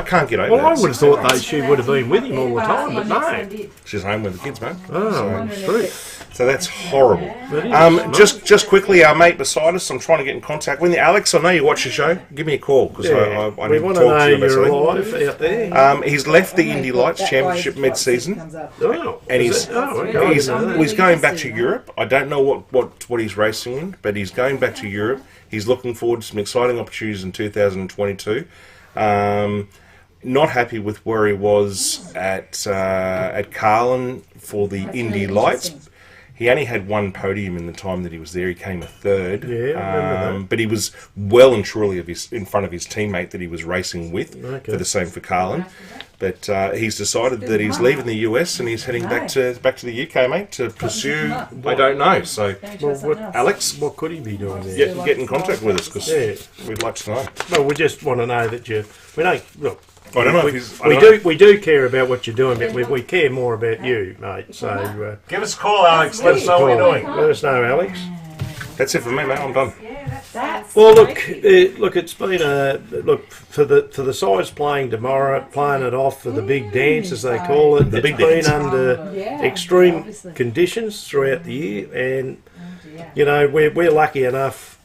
can't get over Well, I that. would have thought that she would have been with him all the time, but no. She's home with the kids, mate. Oh, true. So that's horrible. That is. Just quickly, our mate beside us, I'm trying to get in contact with you. Alex, I know you watch the show. Give me a call because I we need to want talk to know to you about you're something. alive out there. He's left the Indy Lights Championship mid-season, Oh, and is it? Okay. he's going back to Europe. I don't know what he's racing in, but he's going back to Europe. He's looking forward to some exciting opportunities in 2022. Not happy with where he was at Carlin for the Indy Lights. He only had one podium in the time that he was there. He came a third. Yeah, I remember that. But he was well and truly in front of his teammate that he was racing with for the same for Carlin. But he's decided that he's leaving the US and he's heading back to the UK, mate, to pursue. I don't know. So, Alex, What could he be doing there? get in contact with us because we'd like to know. Well, we just want to know that we don't look. I don't know if he's. We do care about what you're doing, but we care more about you, mate. So Give us a call, Alex. Let us know what you're doing. let us know, Alex. That's it for me, mate. I'm done. Well, look, it's been for the sides playing tomorrow, playing it off for the big dance as they call it. The big it's been dance. under extreme conditions throughout the year, and we're lucky enough,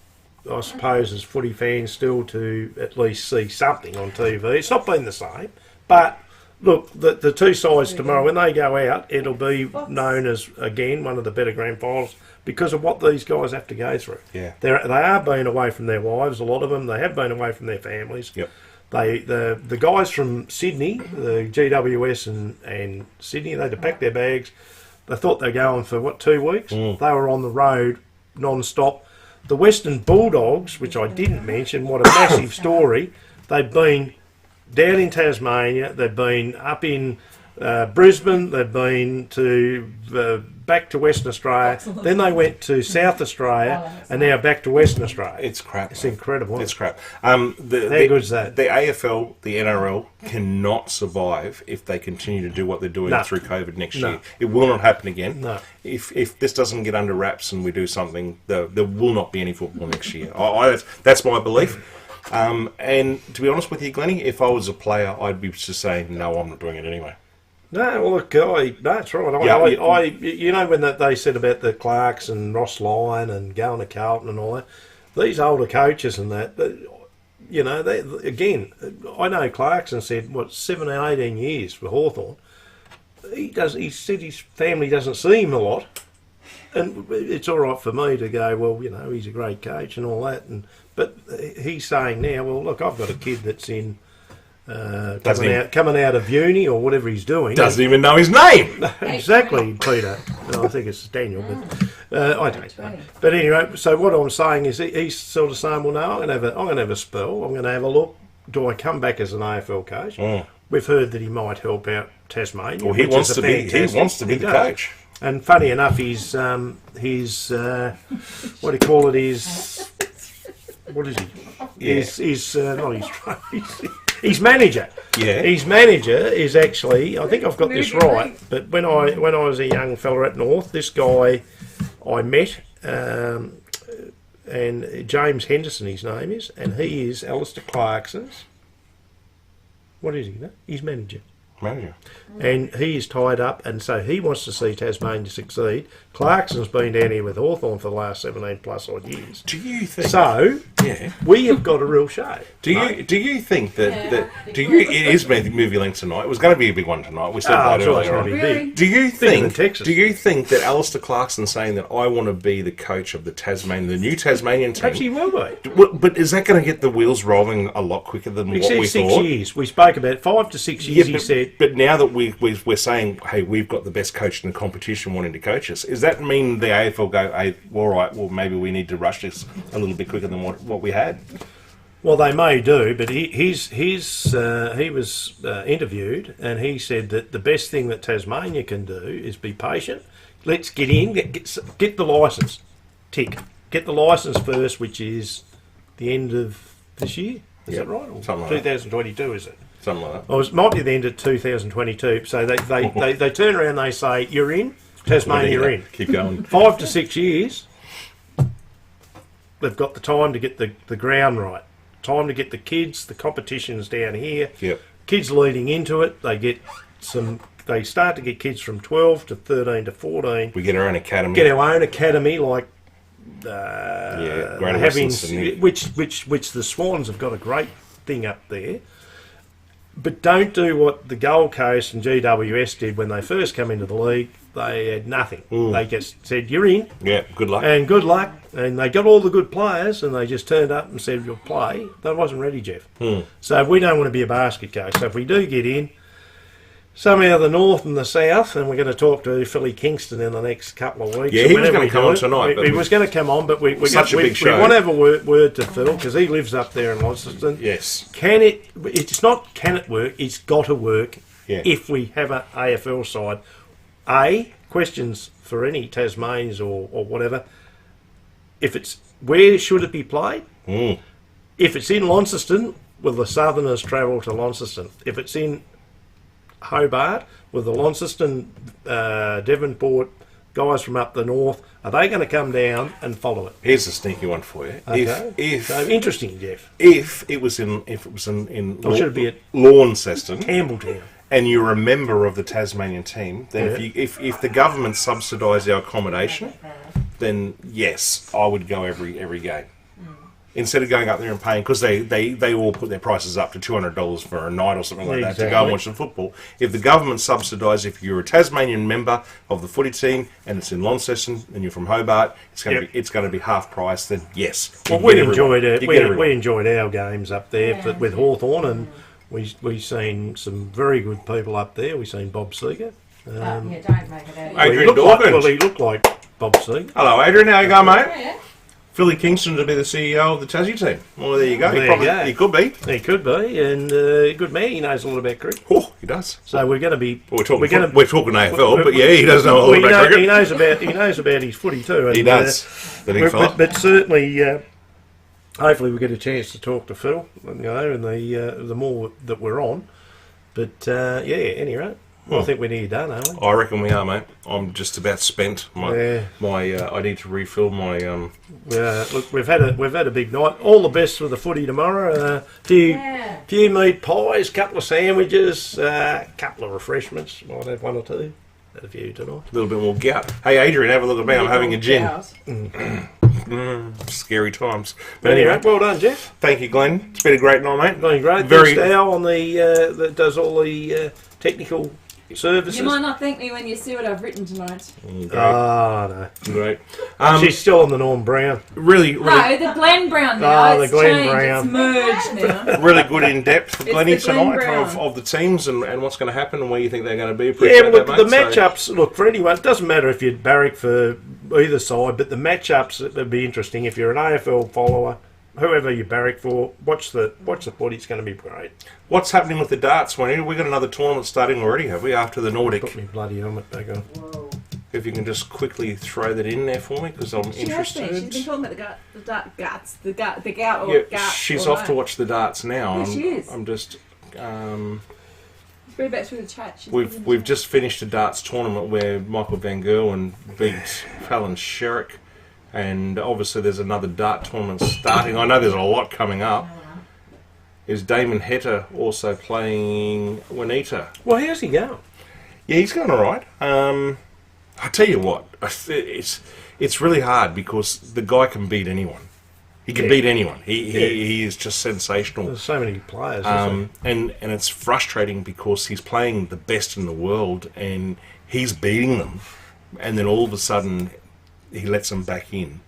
I suppose, as footy fans, still to at least see something on TV. It's not been the same, but look, the two sides tomorrow, when they go out, it'll be known as, again, one of the better grand finals because of what these guys have to go through. Yeah. They are being away from their wives, a lot of them. They have been away from their families. Yep. The guys from Sydney, the GWS and Sydney, they had to pack their bags. They thought they were going for, 2 weeks? They were on the road non-stop. The Western Bulldogs, which I didn't mention, what a massive story. They've been down in Tasmania, they've been up in Brisbane, they've been to back to Western Australia, then they went to South Australia, and now back to Western Australia. It's crap. It's incredible. It's crap. How good's that? The AFL, the NRL cannot survive if they continue to do what they're doing No. through COVID next No. year. It will not happen again. No. If this doesn't get under wraps and we do something, there will not be any football next year. That's my belief. And to be honest with you, Glennie, if I was a player, I'd be just saying, no, I'm not doing it anyway. No, well, look, that's right. When they said about the Clarks and Ross Lyon and going to Carlton and all that, these older coaches and that, I know Clarkson said, 17, 18 years for Hawthorn. He said his family doesn't see him a lot. And it's all right for me to go, well, he's a great coach and all that. But he's saying now, well, look, I've got a kid that's in coming out of uni or whatever he's doing. Doesn't even know his name. Exactly, Peter. No, I think it's Daniel, but I don't know. But anyway, so what I'm saying is he's sort of saying, well, no, I'm going to have a spell. I'm going to have a look. Do I come back as an AFL coach? We've heard that he might help out Tasmania. Well, he wants to be the coach. And funny enough, his what do you call it? What is he? His manager. Yeah. His manager is actually, I think I've got this right, but when I was a young fella at North, this guy I met, and James Henderson his name is, and he is Alistair Clarkson's, what is he? His manager. And he is tied up, and so he wants to see Tasmania succeed. Clarkson's been down here with Hawthorn for the last 17 plus odd years. Do you think? So, we have got a real show. Do you think that it is movie length tonight? It was going to be a big one tonight. We said that earlier on. Big. Do you think? Texas. Do you think that Alistair Clarkson saying that I want to be the coach of the new Tasmanian team? Perhaps he will be. But is that going to get the wheels rolling a lot quicker than what we said thought? 6 years. We spoke about 5 to 6 years. He said. But now that we're saying, hey, we've got the best coach in the competition wanting to coach us, does that mean the AFL go, hey, all right, well, maybe we need to rush this a little bit quicker than what we had? Well, they may do, but he was interviewed, and he said that the best thing that Tasmania can do is be patient. Let's get in, get the licence, tick. get the licence first, which is the end of this year. Is that right? Or Something like that. 2022, is it? Something like that. Well, it might be the end of 2022. So they turn around, they say, you're in, Tasmania, you're in. Keep going. 5 to 6 years, they've got the time to get the ground right. Time to get the kids, the competitions down here. Yep. Kids leading into it, they start to get kids from 12 to 13 to 14. We get our own academy. Get our own academy, like Greater having, Western Sydney. which the Swans have got a great thing up there. But don't do what the Gold Coast and GWS did when they first came into the league. They had nothing. They just said, you're in, Yeah, good luck. and good luck. And they got all the good players, and they just turned up and said, you'll play. That wasn't ready, Jeff. So we don't want to be a basket case. So if we do get in, somehow the north and the south, and we're going to talk to Philly Kingston in the next couple of weeks. Yeah, he was going to come on tonight. He was going to come on, but we want show. to have a word to Phil, because he lives up there in Launceston. Yes. It's not can it work, it's got to work if we have an AFL side. Questions for any Tasmanians or whatever. If it's where should it be played? If it's in Launceston, will the Southerners travel to Launceston? If it's in Hobart, will the Launceston, Devonport guys from up the north, are they going to come down and follow it? Here's a sneaky one for you. Okay. So interesting, Jeff. If it was in Or should it be at Launceston, Campbelltown? and you're a member of the Tasmanian team, then if the government subsidised our accommodation, then yes, I would go every game. Instead of going up there and paying, because they all put their prices up to $200 for a night or something like that to go and watch the football. If the government subsidised, if you're a Tasmanian member of the footy team and it's in Launceston and you're from Hobart, it's going to be half price. Then yes, Well, we enjoyed our games up there with Hawthorn, and we seen some very good people up there. We seen Bob Seeger. Don't make it out. Adrian Dawkins. He looked like Bob Seeger. Hello, Adrian. How you going, mate? Yeah. Philly Kingston to be the CEO of the Tassie team. Well, there you go. He could be. He could be, and a good man. He knows a lot about cricket. Oh, he does. So we're going to be. We're talking AFL, but yeah, he does know a lot about cricket. He knows about his footy too. And, He does. The big fella. but certainly, hopefully, we get a chance to talk to Phil. And the more that we're on. But anyway. I think we're nearly done, aren't we? I reckon we are, mate. I'm just about spent. I need to refill my. Look, we've had a big night. All the best for the footy tomorrow. Few meat pies, couple of sandwiches, couple of refreshments. Might have one or two. Had a few tonight. A little bit more gout. Hey, Adrian, have a look at me. I'm having a gin. Scary times. But anyway, well done, Jeff. thank you, Glenn. It's been a great night, mate. Been great. Very. Thanks to Al on that does all the technical services. You might not thank me when you see what I've written tonight. Great. No. Great. She's still on the Norm Brown. Really, No, the Glen Brown now. the It's Glen changed. Brown. It's merged now. really good in depth, Glenny, the Glen tonight Brown. of the teams and what's going to happen and where you think they're going to be. Yeah, Appreciate look, that, the mate. matchups, look, for anyone, it doesn't matter if you'd barrack for either side, but the matchups would be interesting. If you're an AFL follower, whoever you barrack for, watch the footy, it's going to be great. What's happening with the darts, Wayne? We've got another tournament starting already, have we, after the Nordic? Put me bloody helmet back on. If you can just quickly throw that in there for me, because I'm She has been. interested. She's been talking about the gout. Yeah, she's off to watch the darts now. Yeah, she is. I'm just. Read back through the chat. We've just finished a darts tournament where Michael Van Gerwen beat Fallon Sherrick, and obviously there's another dart tournament starting. I know there's a lot coming up. Is Damon Hetta also playing Juanita? Well, how's he going? Yeah, he's going all right. I tell you what, it's really hard because the guy can beat anyone. He can beat anyone. He is just sensational. There's so many players. Isn't And it's frustrating because he's playing the best in the world and he's beating them, and then all of a sudden he lets them back in,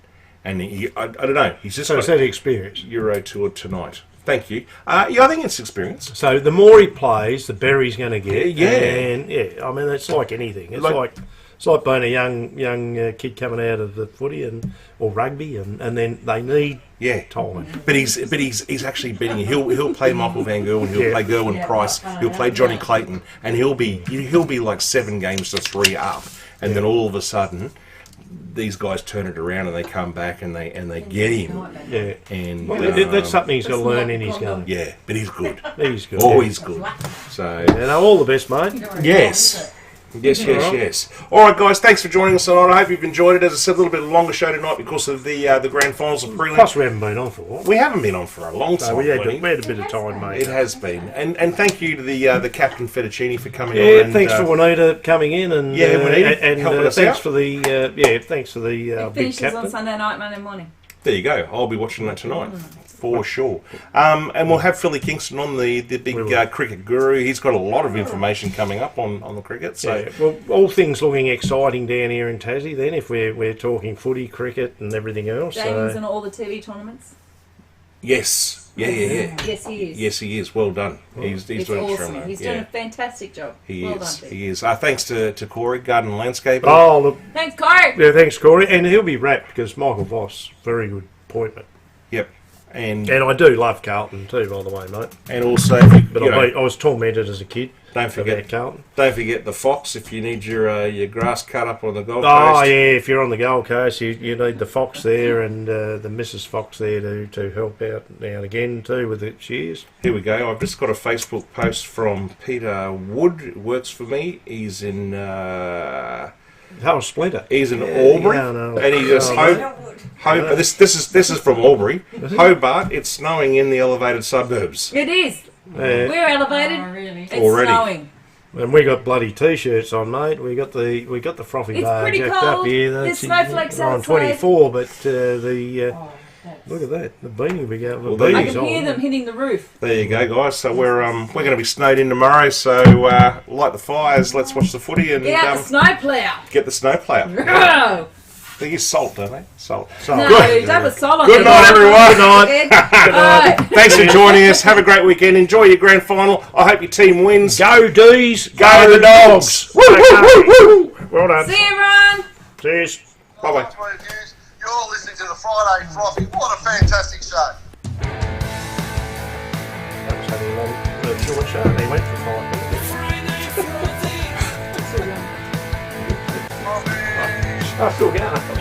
and I don't know. He's just so it's that experience. Euro Tour tonight. Thank you. I think it's experience. So the more he plays, the better he's going to get. Yeah. And I mean, it's like anything. It's like being a young kid coming out of the footy or rugby, and then they need time. But he's actually beating you. He'll play Michael Van Gerwen. He'll play Gerwin Price. He'll play Johnny Clayton, and he'll be like 7 games to 3 up, and then all of a sudden, these guys turn it around and they come back and they get him. Yeah. And That's something he's got to learn in his game. yeah, but he's good. He's good. Always good. So All the best, mate. yes. Yes. All right, guys, thanks for joining us tonight. I hope you've enjoyed it. As I said, a little bit longer show tonight because of the grand finals of prelim. Plus, we haven't been on for a while. We haven't been on for a long time. So we had Lenny. a bit of time, mate. It has been, and thank you to the Captain Fettuccine for coming on. Yeah, And, thanks for Juanita coming in, and Juanita and helping us thanks out. for the thanks for the It big finishes on captain. Sunday night, Monday morning. There you go. I'll be watching that tonight for sure. And we'll have Philly Kingston on, the big cricket guru. He's got a lot of information coming up on the cricket. So Yeah, well, all things looking exciting down here in Tassie. Then, if we're talking footy, cricket, and everything else. James in all the TV tournaments. yes, yeah. Yes, he is. Yes, he is. Well done. He's It's doing awesome. it. He's doing a fantastic job. He well is. done, He is. Thanks to Corey, Garden Landscaping. Oh, look, Thanks, Corey. yeah, thanks, Corey, and he'll be wrapped because Michael Voss, very good appointment. Yep. And And I do love Carlton too, by the way, mate. and also, But you know, I was tormented as a kid. don't forget about Carlton. Don't forget the Fox if you need your grass cut up on the Gold Oh Coast. yeah, if you're on the Gold Coast, you need the Fox there and the Mrs. Fox there to help out now and again too with the shears. Here we go. I've just got a Facebook post from Peter Wood, who works for me. He's in Oh, Splinter. he's in Albury, no. and he just Hobart. This is from Albury. Hobart. It's snowing in the elevated suburbs. It is. We're elevated. Oh, really? It's Already. snowing. And we got bloody t-shirts on, mate. We got the frothy It's bar pretty jacked cold. up here. There's snowflakes on outside. 24, but Oh, that's... look at that. The beanie we got. Well, The there I you beanies can hear on. them hitting the roof. There you go, guys. So we're going to be snowed in tomorrow. So light the fires. Let's watch the footy and Get out the snowplow. get the snowplow. No, They use salt, don't they? Salt. no, Good. don't put salt on Good it. night, everyone. Good night. Night. Thanks for joining us. Have a great weekend. Enjoy your grand final. I hope your team wins. Go D's. Go the Dogs. Woo, woo, woo, woo. Well done. See you, Ron. Cheers. Bye-bye. You're listening to the Friday Frothy. What a fantastic show. That was having a long, short show. They went for 5 minutes. Frothy. I'm still going.